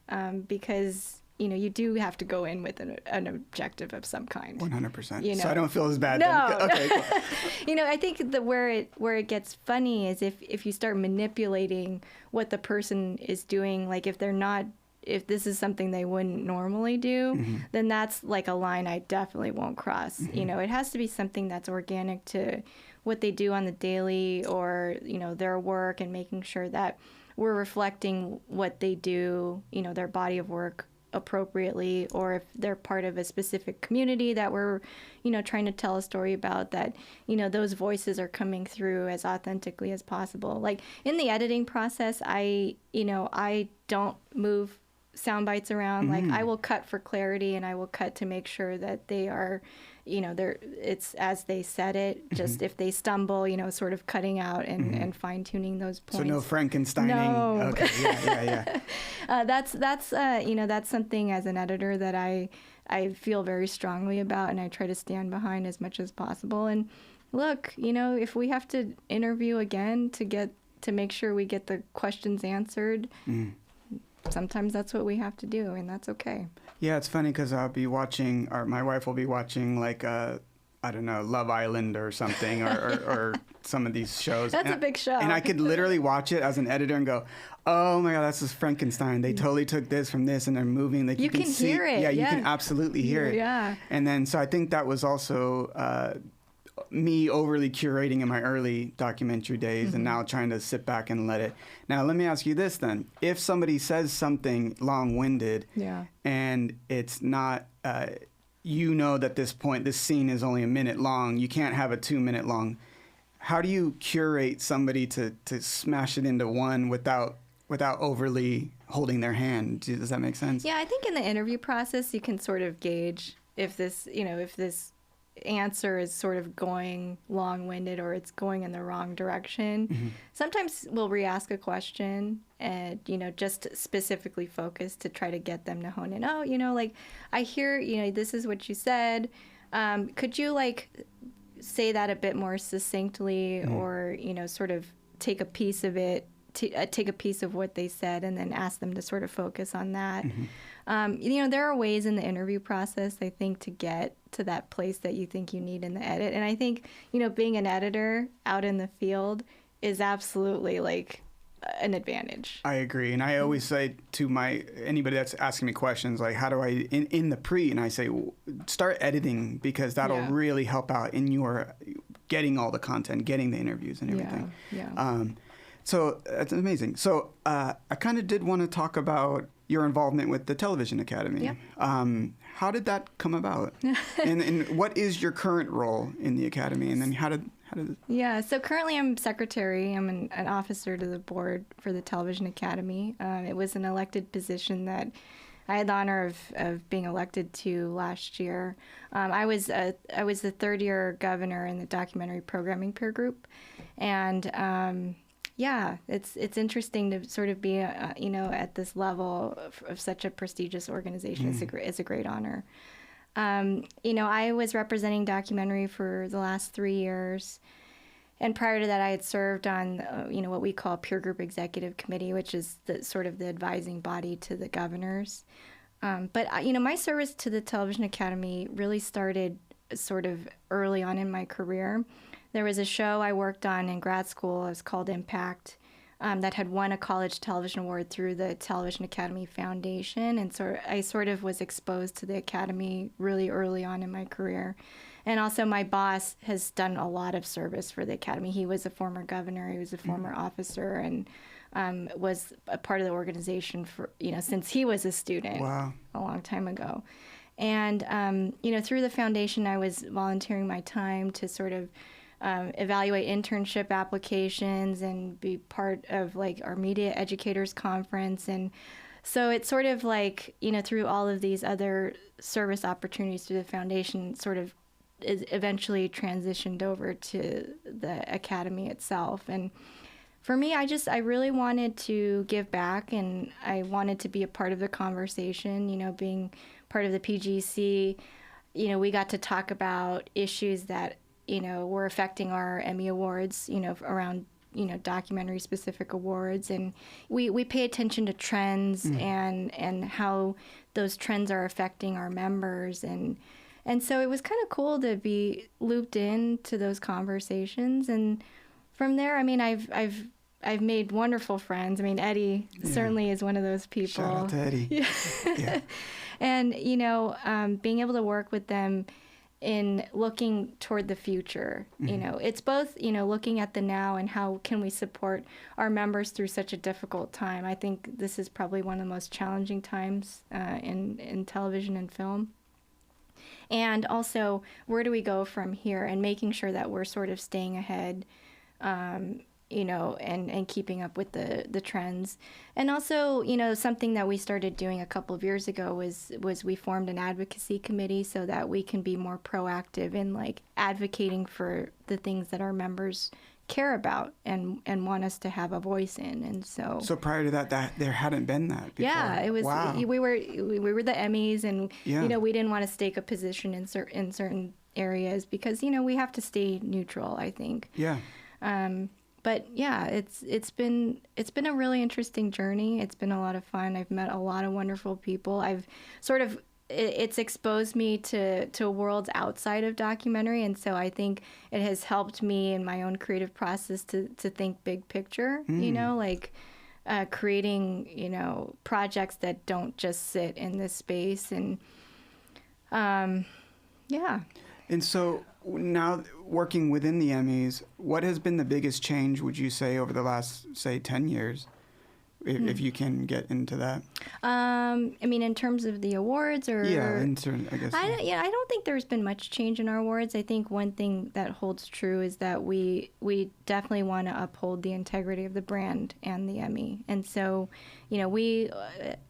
because you do have to go in with an objective of some kind. 100%. So I don't feel as bad. No. Okay. Cool. I think where it gets funny is if you start manipulating what the person is doing, like if this is something they wouldn't normally do, then that's like a line I definitely won't cross. It has to be something that's organic to what they do on the daily, or, their work, and making sure that we're reflecting what they do, their body of work appropriately, or if they're part of a specific community that we're, trying to tell a story about, that, those voices are coming through as authentically as possible. Like in the editing process, I don't move sound bites around. Like I will cut for clarity, and I will cut to make sure that they are, it's as they said it. Just if they stumble, sort of cutting out and fine tuning those points. So no Frankensteining. No. Okay. Yeah. That's something as an editor that I feel very strongly about, and I try to stand behind as much as possible. And look, if we have to interview again to make sure we get the questions answered, sometimes that's what we have to do, and that's okay. Yeah, it's funny because I'll be watching, or my wife will be watching, like, I don't know, Love Island or something, or some of these shows. That's a big show. And I could literally watch it as an editor and go, oh my God, that's just Frankenstein. They totally took this from this, and they're moving. Like, you can see, hear it. Yeah, you can absolutely hear it. Yeah. And then, so I think that was also me overly curating in my early documentary days, and now trying to sit back and let it. Now, let me ask you this then. If somebody says something long-winded, and it's not, that this scene is only a minute long, you can't have a 2-minute long. How do you curate somebody to smash it into one without overly holding their hand? Does that make sense? Yeah, I think in the interview process, you can sort of gauge if this answer is sort of going long-winded or it's going in the wrong direction. Sometimes we'll re-ask a question and, just specifically focus to try to get them to hone in. Oh, like, I hear, this is what you said. Could you, like, say that a bit more succinctly, or, sort of take a piece of it, take a piece of what they said, and then ask them to sort of focus on that. There are ways in the interview process, I think, to get to that place that you think you need in the edit. And I think, being an editor out in the field is absolutely like an advantage. I agree. And I always say to anybody that's asking me questions, like, how do I, in the pre, and I say, start editing, because that'll really help out in your getting all the content, getting the interviews and everything. So that's amazing. So I kind of did want to talk about your involvement with the Television Academy. How did that come about? and what is your current role in the Academy? And then how did Yeah, so currently I'm secretary. I'm an officer to the board for the Television Academy. It was an elected position that I had the honor of being elected to last year. I was the third-year governor in the documentary programming peer group. And yeah, it's interesting to sort of be, at this level of such a prestigious organization. It's a great honor. I was representing documentary for the last 3 years. And prior to that, I had served on, what we call Peer Group Executive Committee, which is the sort of the advising body to the governors. But my service to the Television Academy really started sort of early on in my career. There was a show I worked on in grad school. It was called Impact, that had won a college television award through the Television Academy Foundation. And so I sort of was exposed to the Academy really early on in my career. And also my boss has done a lot of service for the Academy. He was a former governor. He was a former officer, and was a part of the organization for, since he was a student. Wow. A long time ago. And, through the foundation, I was volunteering my time to sort of evaluate internship applications and be part of like our media educators conference. And so it's sort of like, through all of these other service opportunities through the foundation, sort of is eventually transitioned over to the Academy itself. And for me, I really wanted to give back, and I wanted to be a part of the conversation, being part of the PGC. We got to talk about issues that, were affecting our Emmy Awards, around, documentary specific awards. And we pay attention to trends and how those trends are affecting our members. And so it was kind of cool to be looped into those conversations. And from there, I mean, I've made wonderful friends. I mean, Eddie certainly is one of those people. Shout out to Eddie. Yeah. And, being able to work with them in looking toward the future, it's both, looking at the now and how can we support our members through such a difficult time. I think this is probably one of the most challenging times in television and film. And also, where do we go from here, and making sure that we're sort of staying ahead, and keeping up with the trends. And also, something that we started doing a couple of years ago was we formed an advocacy committee so that we can be more proactive in like advocating for the things that our members care about and want us to have a voice in. And so prior to that there hadn't been that before. Yeah, it was. Wow. We were the Emmys, and we didn't want to stake a position in certain areas because we have to stay neutral, I think. Yeah. But yeah, it's been a really interesting journey. It's been a lot of fun. I've met a lot of wonderful people. It's exposed me to worlds outside of documentary, and so I think it has helped me in my own creative process to think big picture. Like creating projects that don't just sit in this space, and yeah. And so now working within the Emmys, what has been the biggest change, would you say, over the last, say, 10 years, if you can get into that? I mean, in terms of the awards, or I guess. I don't think there's been much change in our awards. I think one thing that holds true is that we definitely want to uphold the integrity of the brand and the Emmy. And so,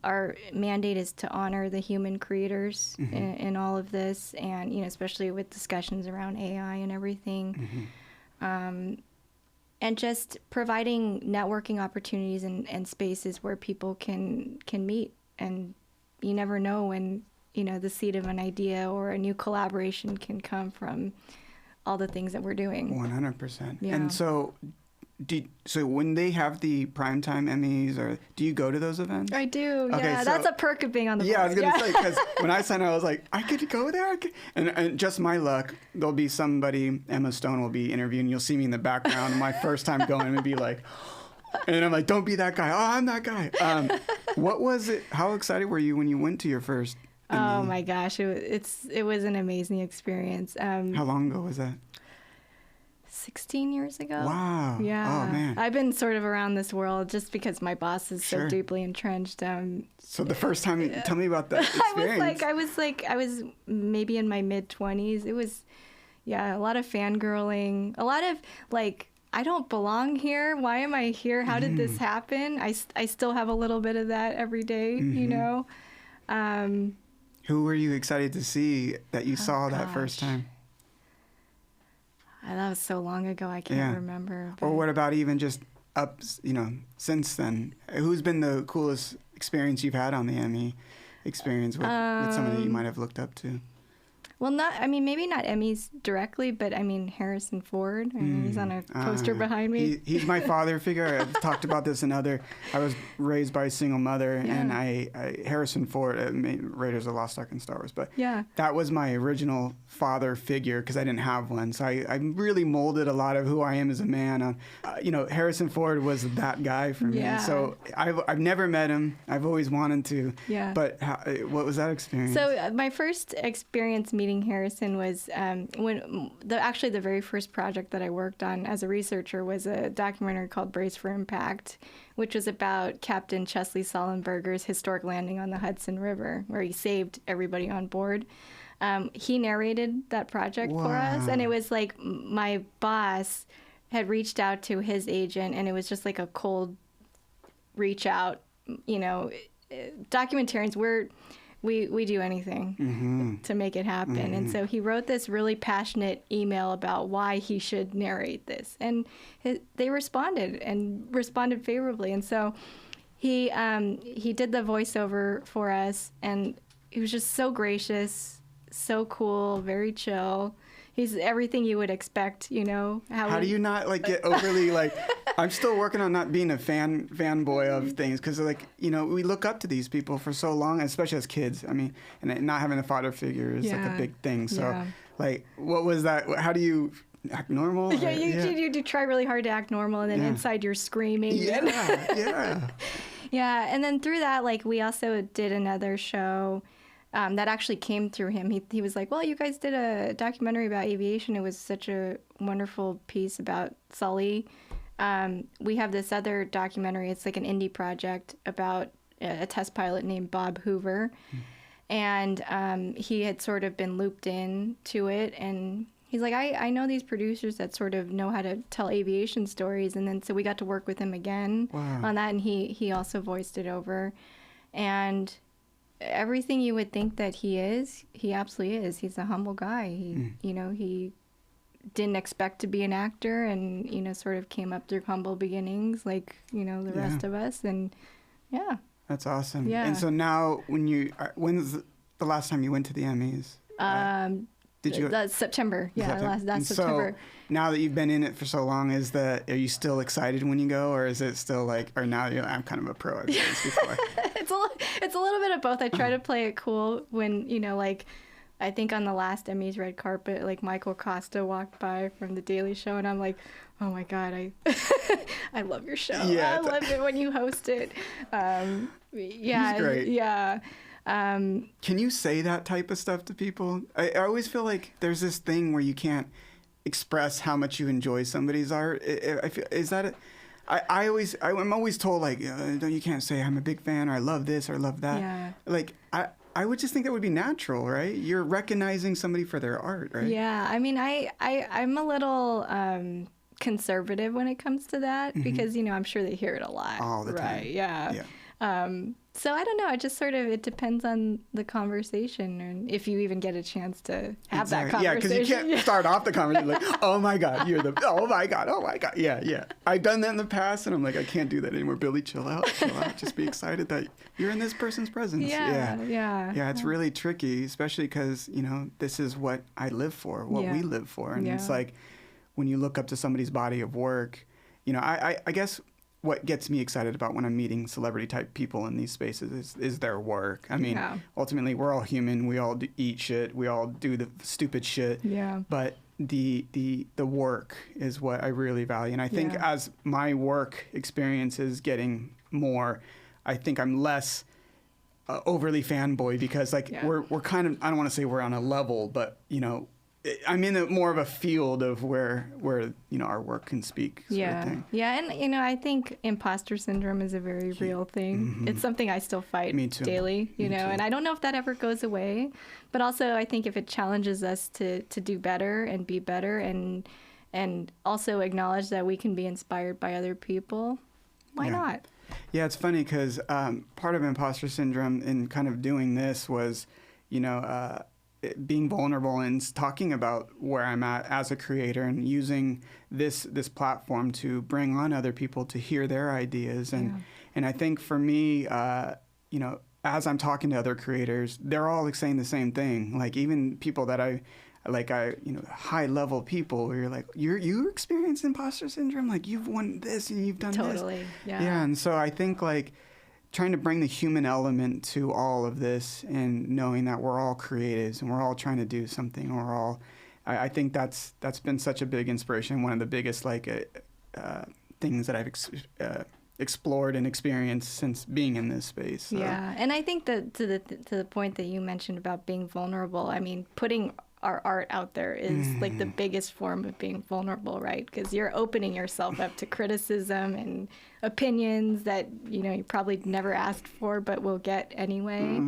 our mandate is to honor the human creators in all of this, and especially with discussions around AI and everything. And just providing networking opportunities and spaces where people can meet. And you never know when, the seed of an idea or a new collaboration can come from all the things that we're doing. 100%. Yeah. And so when they have the primetime Emmys, or do you go to those events? I do. Okay, yeah, that's a perk of being on the board. Yeah, I was going to say, because when I signed up, I was like, I could go there? And just my luck, there'll be somebody, Emma Stone will be interviewing, you'll see me in the background, my first time going, and be like, and I'm like, don't be that guy. Oh, I'm that guy. What was it? How excited were you when you went to your first Emmy? Oh my gosh, it was an amazing experience. How long ago was that? 16 years ago. Wow. Yeah. Oh, man. I've been sort of around this world just because my boss is so deeply entrenched. So the first time, tell me about that experience. I was maybe in my mid-20s. It was, a lot of fangirling, a lot of I don't belong here. Why am I here? How did this happen? I still have a little bit of that every day, Who were you excited to see that you saw that first time? That was so long ago, I can't remember. Or what about even just up, since then? Who's been the coolest experience you've had on the Emmy experience with somebody you might have looked up to? Well, maybe not Emmys directly, but Harrison Ford. He's on a poster behind me. He's my father figure. I've talked about this in I was raised by a single mother, and Harrison Ford, Raiders of the Lost Ark and Star Wars, but that was my original father figure because I didn't have one. So I really molded a lot of who I am as a man on, Harrison Ford was that guy for me. So I've never met him. I've always wanted to. Yeah. But what was that experience? So my first experience meeting Harrison was when the very first project that I worked on as a researcher was a documentary called Brace for Impact, which was about Captain Chesley Sullenberger's historic landing on the Hudson River, where he saved everybody on board. He narrated that project for us, and it was like my boss had reached out to his agent, and it was just like a cold reach out. Documentarians, we do anything to make it happen. And so he wrote this really passionate email about why he should narrate this. And they responded favorably. And so he did the voiceover for us, and he was just so gracious, so cool, very chill. He's everything you would expect, How do you not get overly I'm still working on not being a fanboy of things because we look up to these people for so long, especially as kids. And not having a father figure is a big thing. So what was that? How do you act normal? Yeah, you do try really hard to act normal, and then inside you're screaming. Yeah. And then through that, we also did another show. That actually came through him. He was like, well, you guys did a documentary about aviation. It was such a wonderful piece about Sully. We have this other documentary. It's like an indie project about a test pilot named Bob Hoover. And he had sort of been looped in to it. And he's like, I know these producers that sort of know how to tell aviation stories. And then so we got to work with him again on that. And he also voiced it over. And everything you would think that he is, he absolutely is. He's a humble guy. He didn't expect to be an actor, and sort of came up through humble beginnings, the rest of us. And that's awesome. Yeah. And so now, when's the last time you went to the Emmys? Did you? That's September. Yeah, last September. So now that you've been in it for so long, are you still excited when you go, or is it still or now I'm kind of a pro? I've done this before. It's a little bit of both. I try to play it cool when I think on the last Emmys red carpet, Michael Costa walked by from The Daily Show, and I'm like, oh my God, I love your show. Yeah, I love it when you host it. He's great. Yeah. Can you say that type of stuff to people? I always feel like there's this thing where you can't express how much you enjoy somebody's art. I'm always told you can't say I'm a big fan or I love this or I love that. Yeah. I would just think that would be natural, right? You're recognizing somebody for their art, right? Yeah. I'm a little conservative when it comes to that because, I'm sure they hear it a lot. All the time. Right. Yeah. So I don't know. It just sort of, it depends on the conversation and if you even get a chance to have that conversation. Yeah, because you can't start off the conversation oh my God, oh my God. Yeah. I've done that in the past and I'm like, I can't do that anymore. Billy, chill out. Just be excited that you're in this person's presence. Yeah, it's really tricky, especially because, this is what I live for, what we live for. And it's like, when you look up to somebody's body of work, I guess what gets me excited about when I'm meeting celebrity type people in these spaces is their work. Ultimately, we're all human. We all eat shit. We all do the stupid shit. Yeah. But the work is what I really value. And I think as my work experience is getting more, I think I'm less overly fanboy because we're kind of, I don't want to say we're on a level, but I'm in more of a field of where our work can speak. Sort of thing. Yeah, and I think imposter syndrome is a very real thing. It's something I still fight daily. Me too. And I don't know if that ever goes away, but also I think if it challenges us to do better and be better, and also acknowledge that we can be inspired by other people, why not? Yeah, it's funny because part of imposter syndrome in kind of doing this was, being vulnerable and talking about where I'm at as a creator and using this platform to bring on other people to hear their ideas. And I think for me, you know, as I'm talking to other creators, they're all like saying the same thing. Like even people that you know, high level people where you're like, you experience imposter syndrome, like you've won this and you've done this. Totally. Yeah. Yeah. And so I think like trying to bring the human element to all of this and knowing that we're all creatives and we're all trying to do something. I think that's been such a big inspiration. One of the biggest things that I've explored and experienced since being in this space. So. Yeah. And I think that to the point that you mentioned about being vulnerable, I mean, putting our art out there is like the biggest form of being vulnerable, right? Because you're opening yourself up to criticism and opinions that, you know, you probably never asked for but will get anyway.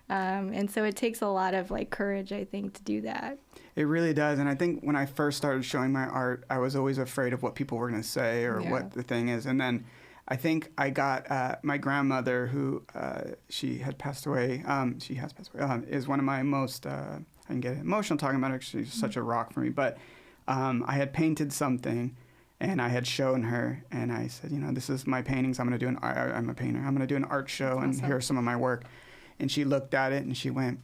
And so it takes a lot of like courage, I think, to do that. It really does. And I think when I first started showing my art, I was always afraid of what people were going to say or what the thing is. And then I think I got my grandmother, who she had passed away. She has passed away. Is one of my most I can get emotional talking about her. She's such a rock for me. But I had painted something, and I had shown her, and I said, you know, this is my paintings. I'm going to do I'm a painter. I'm going to do an art show, and here's some of my work. And she looked at it, and she went,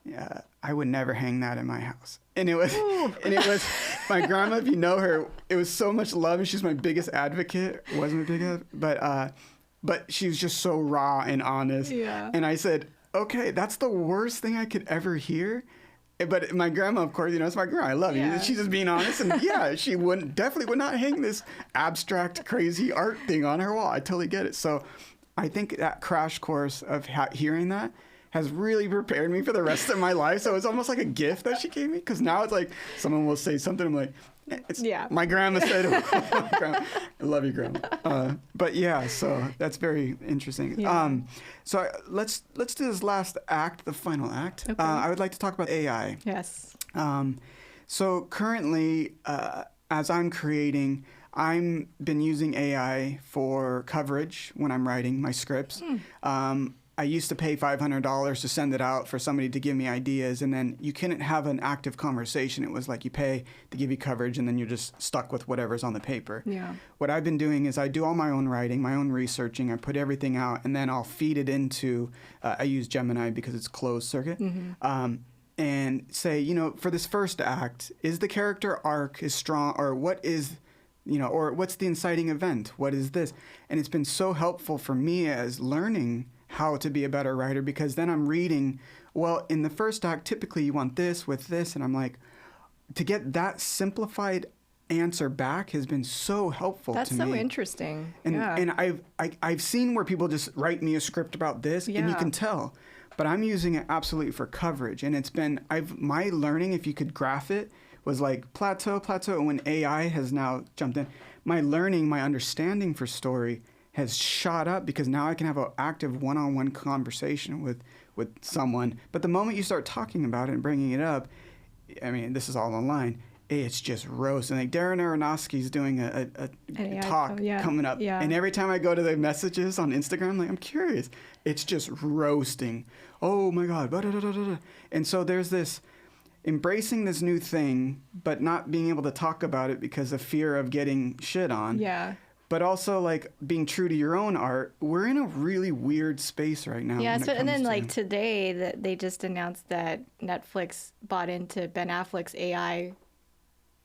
yeah, I would never hang that in my house. And it was, my grandma, if you know her, it was so much love, and she's my biggest advocate. Wasn't my biggest, but she was just so raw and honest. Yeah. And I said, okay, that's the worst thing I could ever hear. But my grandma, of course, you know, it's my grandma. I love you. She's just being honest. And yeah, she definitely would not hang this abstract, crazy art thing on her wall. I totally get it. So I think that crash course of hearing that has really prepared me for the rest of my life. So it's almost like a gift that she gave me. Because now it's like someone will say something. I'm like, my grandma said it. I love you, grandma. But yeah, so that's very interesting. Yeah. So let's do this last act, the final act. Okay. I would like to talk about AI. Yes. So currently, as I'm creating, I've been using AI for coverage when I'm writing my scripts. I used to pay $500 to send it out for somebody to give me ideas, and then you couldn't have an active conversation. It was like you pay to give you coverage, and then you're just stuck with whatever's on the paper. Yeah. What I've been doing is I do all my own writing, my own researching. I put everything out, and then I'll feed it into, I use Gemini because it's closed circuit, and say, you know, for this first act, is the character arc is strong, or what is, you know, or what's the inciting event? What is this? And it's been so helpful for me as learning how to be a better writer, because then I'm reading, well, in the first act, typically you want this with this. And I'm like, to get that simplified answer back has been so helpful to me. That's so interesting. And I've seen where people just write me a script about this, and you can tell. But I'm using it absolutely for coverage. And it's been, my learning, if you could graph it, was like plateau. And when AI has now jumped in, my learning, my understanding for story has shot up, because now I can have an active one-on-one conversation with someone. But the moment you start talking about it and bringing it up, I mean, this is all online, it's just roast. And like Darren Aronofsky's doing a talk coming up. Yeah. And every time I go to the messages on Instagram, like, I'm curious. It's just roasting. Oh my God. Blah, blah, blah, blah, blah. And so there's this embracing this new thing, but not being able to talk about it because of fear of getting shit on. Yeah. But also, like, being true to your own art. We're in a really weird space right now. Yeah, so, and then, like, today, that they just announced that Netflix bought into Ben Affleck's AI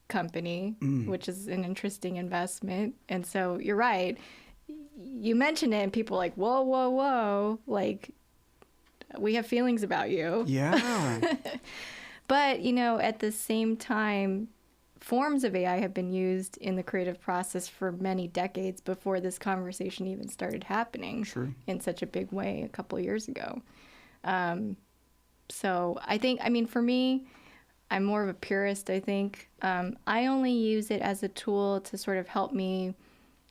company, which is an interesting investment. And so, you're right. You mention it, and people are like, whoa. Like, we have feelings about you. Yeah. But, you know, at the same time, forms of AI have been used in the creative process for many decades before this conversation even started happening in such a big way a couple of years ago. So I think, I mean, for me, I'm more of a purist, I think. I only use it as a tool to sort of help me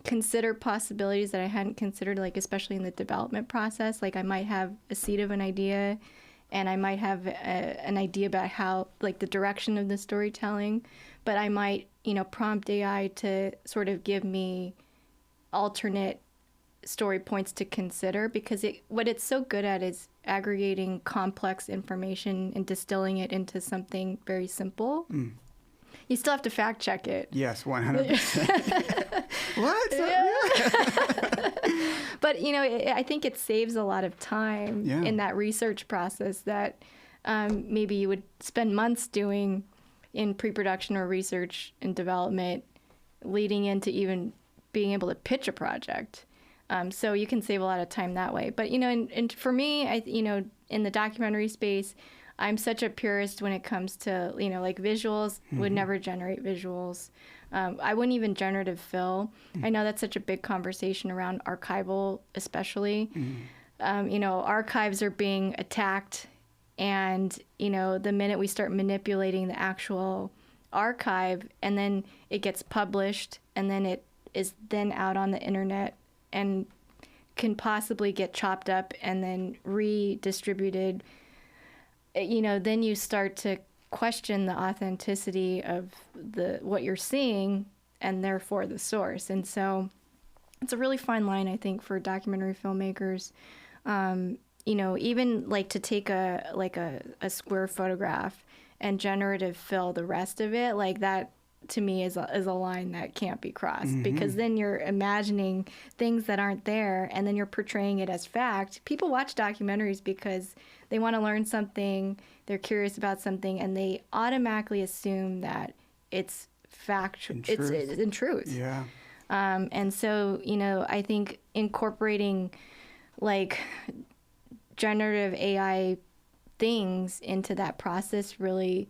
consider possibilities that I hadn't considered, like especially in the development process. Like I might have a seed of an idea, and I might have an idea about how, like, the direction of the storytelling, but I might, you know, prompt AI to sort of give me alternate story points to consider, because what it's so good at is aggregating complex information and distilling it into something very simple. You still have to fact check it. Yes, 100%. What? Yeah. But, I think it saves a lot of time in that research process that maybe you would spend months doing in pre-production or research and development, leading into even being able to pitch a project. So you can save a lot of time that way. But, and for me, in the documentary space, I'm such a purist when it comes to, like visuals, would never generate visuals. I wouldn't even generative fill. I know that's such a big conversation around archival, especially. Archives are being attacked. And, the minute we start manipulating the actual archive, and then it gets published, and then it is then out on the internet and can possibly get chopped up and then redistributed, then you start to question the authenticity of what you're seeing, and therefore the source. And so it's a really fine line, I think, for documentary filmmakers. Even like to take a square photograph and generative fill the rest of it, like that to me is a line that can't be crossed, because then you're imagining things that aren't there, and then you're portraying it as fact. People watch documentaries because they want to learn something, they're curious about something, and they automatically assume that it's fact, it's in truth. Yeah. And so, I think incorporating like generative AI things into that process really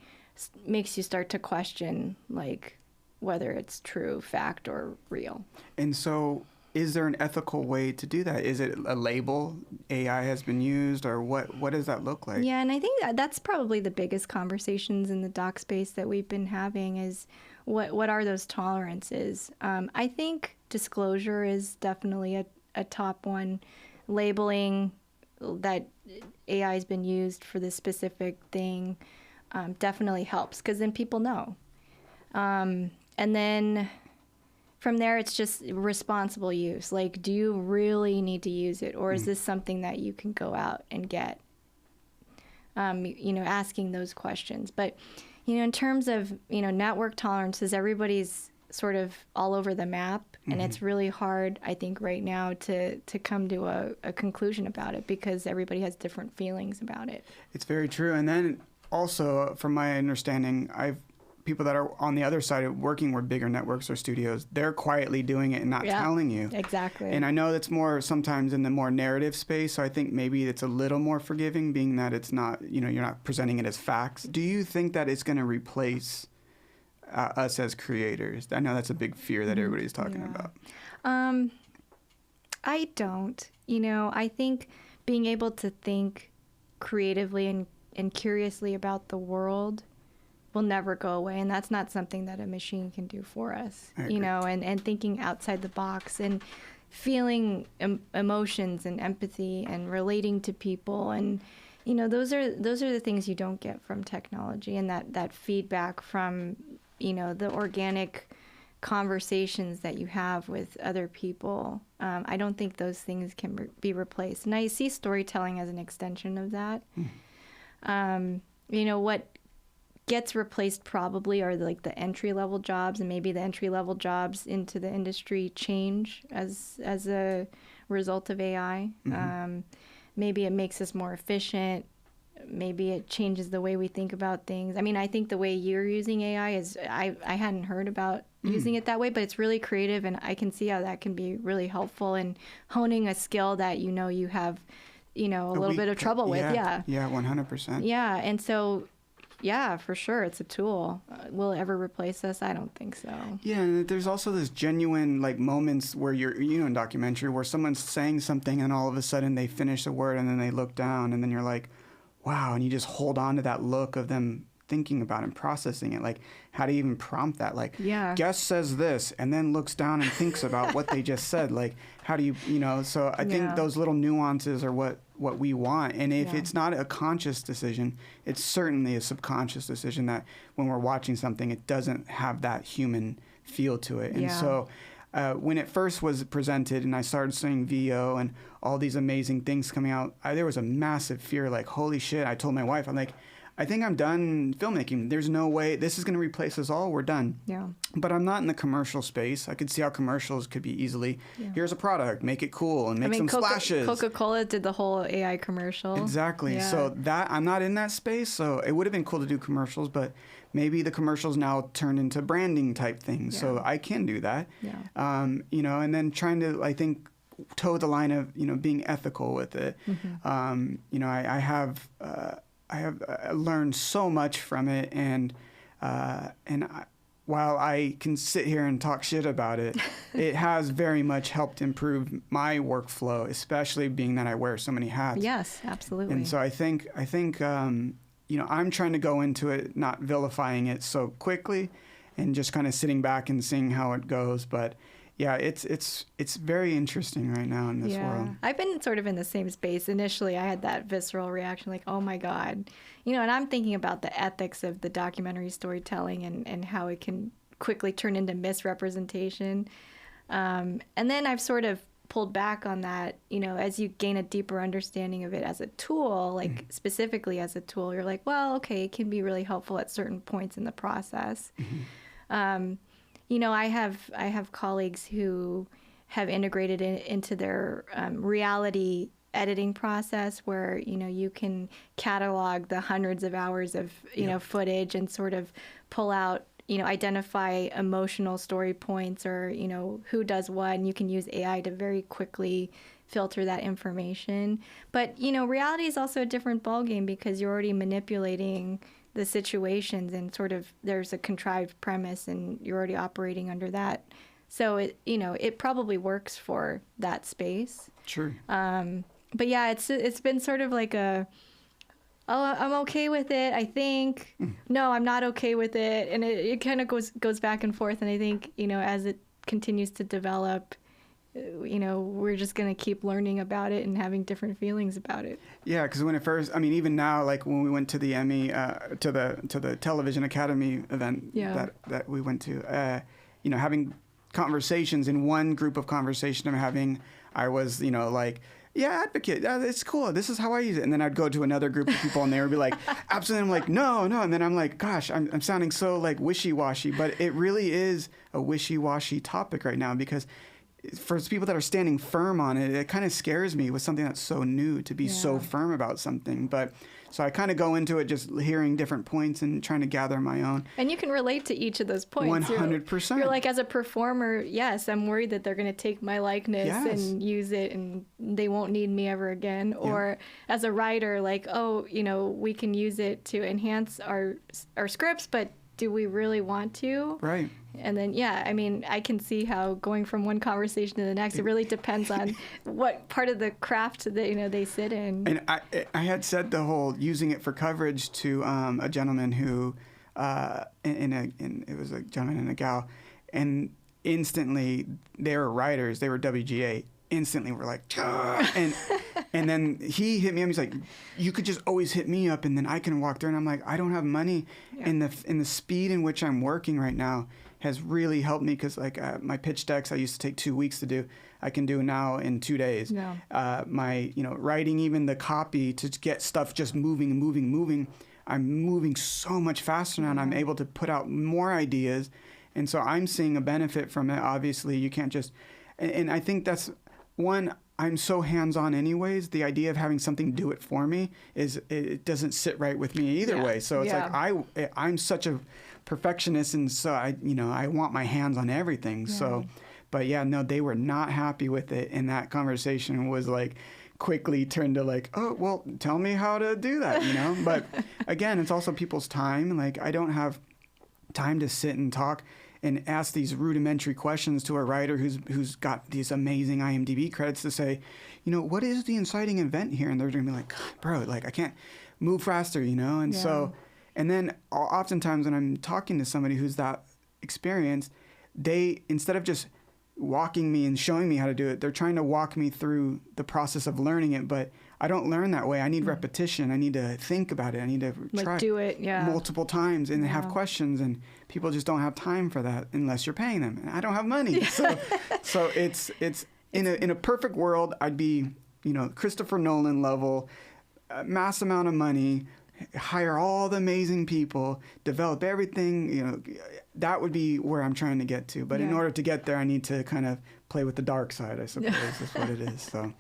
makes you start to question like whether it's true, fact, or real. And so is there an ethical way to do that? Is it a label AI has been used, or what does that look like? Yeah, and I think that's probably the biggest conversations in the doc space that we've been having is what are those tolerances? I think disclosure is definitely a top one. Labeling that AI has been used for this specific thing definitely helps, because then people know. And then from there, it's just responsible use. Like, do you really need to use it, or is this something that you can go out and get? Asking those questions. But, in terms of, network tolerances, everybody's sort of all over the map, and it's really hard, I think, right now to come to a conclusion about it, because everybody has different feelings about it. It's very true. And then also, from my understanding, people that are on the other side of working with bigger networks or studios, they're quietly doing it and not telling you. Exactly. And I know that's more sometimes in the more narrative space, so I think maybe it's a little more forgiving, being that it's not, you're not presenting it as facts. Do you think that it's going to replace us as creators? I know that's a big fear that everybody's talking about. I don't. I think being able to think creatively and curiously about the world will never go away, and that's not something that a machine can do for us. And thinking outside the box and feeling emotions and empathy and relating to people, and those are the things you don't get from technology, and that feedback from the organic conversations that you have with other people. I don't think those things can be replaced, and I see storytelling as an extension of that. What gets replaced probably are like the entry-level jobs, and maybe the entry-level jobs into the industry change as a result of AI. Maybe it makes us more efficient. Maybe it changes the way we think about things. I mean, I think the way you're using AI is, I hadn't heard about using it that way, but it's really creative, and I can see how that can be really helpful in honing a skill that you have, a little bit of trouble with. Yeah, 100%. Yeah, and so, yeah, for sure, it's a tool. Will it ever replace us? I don't think so. Yeah, and there's also this genuine moments where you're in documentary where someone's saying something and all of a sudden they finish a word and then they look down and then you're like, wow, and you just hold on to that look of them thinking about and processing it. Like, how do you even prompt that? Like, guest says this and then looks down and thinks about what they just said. Like, how do you, so I think those little nuances are what we want. And if it's not a conscious decision, it's certainly a subconscious decision that when we're watching something, it doesn't have that human feel to it. And so when it first was presented and I started seeing VO and all these amazing things coming out, there was a massive fear, like, holy shit. I told my wife, I'm like, I think I'm done filmmaking. There's no way this is going to replace us all. We're done. Yeah. But I'm not in the commercial space. I could see how commercials could be easily, here's a product, make it cool and make some splashes. Coca-Cola did the whole AI commercial. Exactly. Yeah. So that I'm not in that space. So it would have been cool to do commercials, but maybe the commercials now turn into branding type things. Yeah. So I can do that. Yeah. You know, and then trying to, I think, toe the line of, you know, being ethical with it. Mm-hmm. You know, I have learned so much from it, and while I can sit here and talk shit about it, it has very much helped improve my workflow, especially being that I wear so many hats. Yes, absolutely. And so I think you know, I'm trying to go into it not vilifying it so quickly, and just kind of sitting back and seeing how it goes, but. Yeah, it's very interesting right now in this world. I've been sort of in the same space. Initially, I had that visceral reaction, like, oh my God. You know, and I'm thinking about the ethics of the documentary storytelling and how it can quickly turn into misrepresentation. And then I've sort of pulled back on that, you know, as you gain a deeper understanding of it as a tool, like specifically as a tool, you're like, well, okay, it can be really helpful at certain points in the process. Mm-hmm. You know, I have colleagues who have integrated it into their reality editing process, where, you know, you can catalog the hundreds of hours of, you know, footage and sort of pull out, you know, identify emotional story points, or, you know, who does what, and you can use AI to very quickly filter that information. But, you know, reality is also a different ballgame, because you're already manipulating the situations, and sort of there's a contrived premise and you're already operating under that. So it, you know, it probably works for that space. True. But yeah, it's been sort of like I'm okay with it, I think. No, I'm not okay with it. And it kind of goes back and forth. And I think, you know, as it continues to develop, you know, we're just going to keep learning about it and having different feelings about it. Yeah, because when it first, I mean, even now, like when we went to the Emmy, to the Television Academy event that we went to, you know, having conversations, in one group of conversation I'm having, I was, you know, like, yeah, advocate, it's cool, this is how I use it. And then I'd go to another group of people and they would be like, absolutely. I'm like, no. And then I'm like, gosh, I'm sounding so like wishy-washy, but it really is a wishy-washy topic right now, because for people that are standing firm on it, it kind of scares me with something that's so new to be so firm about something. But so I kind of go into it just hearing different points and trying to gather my own. And you can relate to each of those points. 100%. You're like, as a performer, yes, I'm worried that they're going to take my likeness and use it and they won't need me ever again. Or as a writer, like, oh, you know, we can use it to enhance our scripts, but do we really want to? Right. And then, I mean, I can see how going from one conversation to the next, it really depends on what part of the craft that, you know, they sit in. And I had said the whole using it for coverage to a gentleman who, it was a gentleman and a gal, and instantly they were writers, they were WGA. Instantly we're like, and then he hit me up. He's like, you could just always hit me up and then I can walk through. And I'm like, I don't have money. In the speed in which I'm working right now has really helped me, because like my pitch decks I used to take 2 weeks to do, I can do now in 2 days. My, you know, writing even the copy to get stuff just moving. I'm moving so much faster now, and I'm able to put out more ideas, and so I'm seeing a benefit from it. Obviously, you can't just, and I think that's one. I'm so hands-on anyways. The idea of having something do it for me it doesn't sit right with me either way. So it's like I'm such a perfectionist, and so I want my hands on everything. So, but they were not happy with it, and that conversation was like quickly turned to like, oh, well, tell me how to do that, you know? But again, it's also people's time. Like, I don't have time to sit and talk and ask these rudimentary questions to a writer who's got these amazing IMDb credits to say, you know, what is the inciting event here? And they're going to be like, bro, like, I can't move faster, you know? And so, and then oftentimes when I'm talking to somebody who's that experienced, they, instead of just walking me and showing me how to do it. They're trying to walk me through the process of learning it, but I don't learn that way. I need repetition. I need to think about it. I need to try do it multiple times and have questions, and people just don't have time for that unless you're paying them. And I don't have money. So it's in a perfect world, I'd be, Christopher Nolan level, mass amount of money, hire all the amazing people, develop everything, that would be where I'm trying to get to. But in order to get there, I need to kind of play with the dark side, I suppose, is what it is. So,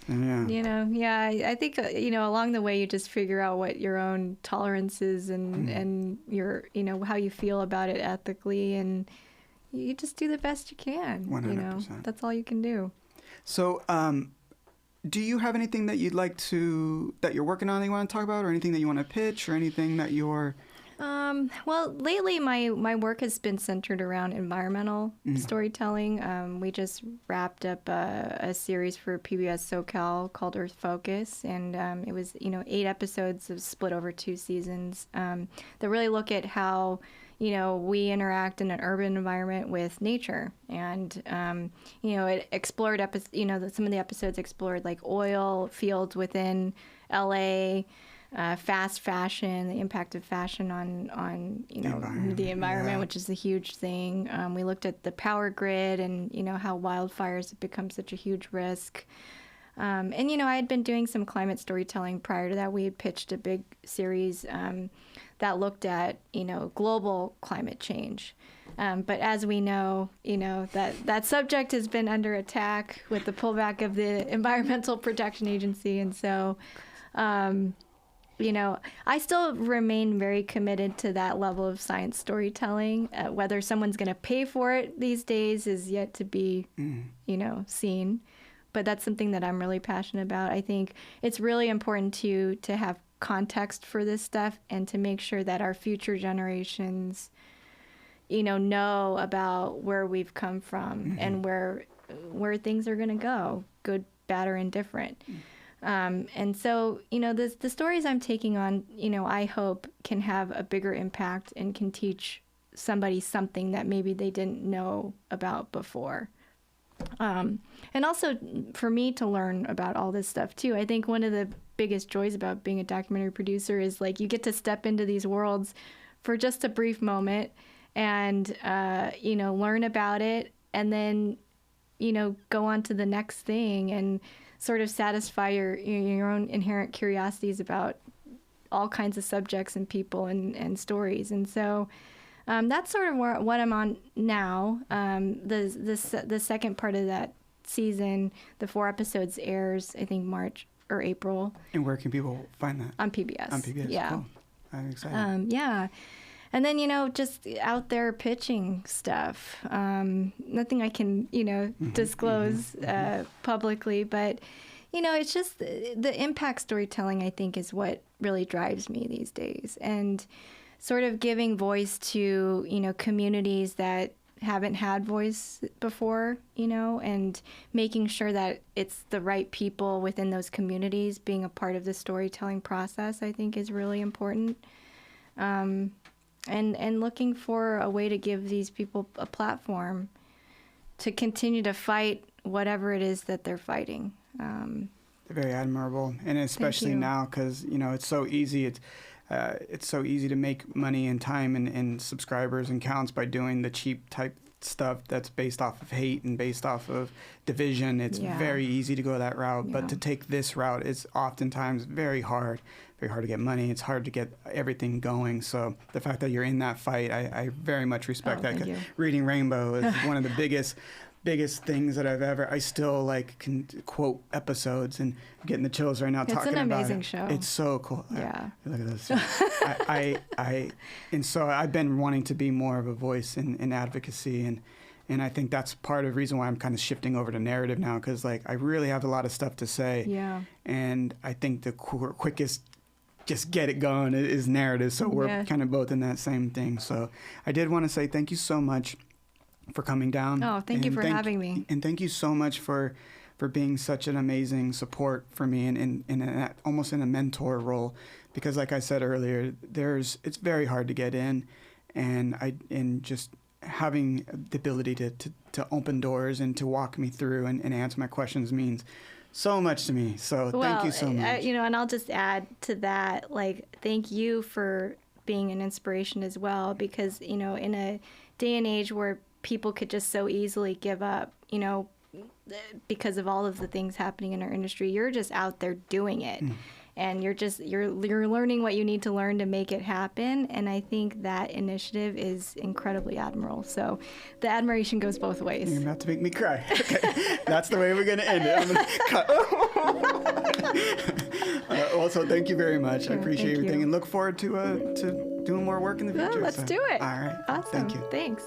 yeah. I think, along the way, you just figure out what your own tolerance is and your, how you feel about it ethically, and you just do the best you can. 100%. That's all you can do. So, do you have anything that that you're working on that you want to talk about, or anything that you want to pitch, or anything that you're... Well, lately my work has been centered around environmental storytelling. We just wrapped up a series for PBS SoCal called Earth Focus, and it was 8 episodes split over 2 seasons that really look at how we interact in an urban environment with nature. And it explored some of the episodes explored like oil fields within LA, fast fashion, the impact of fashion on the environment, which is a huge thing. We looked at the power grid and how wildfires have become such a huge risk. And I had been doing some climate storytelling prior to that. We had pitched a big series that looked at global climate change. But as we know, that subject has been under attack with the pullback of the Environmental Protection Agency, and so. I still remain very committed to that level of science storytelling. Whether someone's going to pay for it these days is yet to be, seen. But that's something that I'm really passionate about. I think it's really important to have context for this stuff and to make sure that our future generations, know about where we've come from and where things are going to go, good, bad, or indifferent. And so, the stories I'm taking on, I hope can have a bigger impact and can teach somebody something that maybe they didn't know about before. And also for me to learn about all this stuff too. I think one of the biggest joys about being a documentary producer is like you get to step into these worlds for just a brief moment and, learn about it and then, go on to the next thing and sort of satisfy your own inherent curiosities about all kinds of subjects and people and stories. And so that's sort of what I'm on now. The second part of that season, the 4 episodes airs, I think, March or April. And where can people find that? On PBS. On PBS, yeah. Cool. I'm excited. Yeah. And then, just out there pitching stuff. Nothing I can, disclose publicly, but, it's just the impact storytelling, I think, is what really drives me these days. And sort of giving voice to, communities that haven't had voice before, and making sure that it's the right people within those communities being a part of the storytelling process, I think is really important. And looking for a way to give these people a platform to continue to fight whatever it is that they're fighting. They're very admirable, and especially now because it's so easy. It's so easy to make money and time and subscribers and counts by doing the cheap type stuff that's based off of hate and based off of division. It's very easy to go that route, but to take this route is oftentimes very hard to get money. It's hard to get everything going. So the fact that you're in that fight, I very much respect that. Thank you. Reading Rainbow is one of the biggest things that I've ever. I still can quote episodes and I'm getting the chills right now talking about it. It's an amazing show. It's so cool. Yeah. Look at this. And so I've been wanting to be more of a voice in advocacy, and I think that's part of the reason why I'm kind of shifting over to narrative now, because I really have a lot of stuff to say. Yeah. And I think the quickest just get it going is narrative. So we're kind of both in that same thing. So I did want to say thank you so much for coming down. Oh, thank you for having me. And thank you so much for being such an amazing support for me and almost in a mentor role, because like I said earlier, it's very hard to get in, and just having the ability to open doors and to walk me through and answer my questions means so much to me. So thank you so much. And I'll just add to that, like, thank you for being an inspiration as well, because, in a day and age where people could just so easily give up, because of all of the things happening in our industry, you're just out there doing it. And you're learning what you need to learn to make it happen. And I think that initiative is incredibly admirable. So the admiration goes both ways. You're about to make me cry. Okay, that's the way we're going to end it. I'm going to cut. Also, thank you very much. I appreciate everything and look forward to doing more work in the future. Let's do it. All right. Awesome. Thank you. Thanks.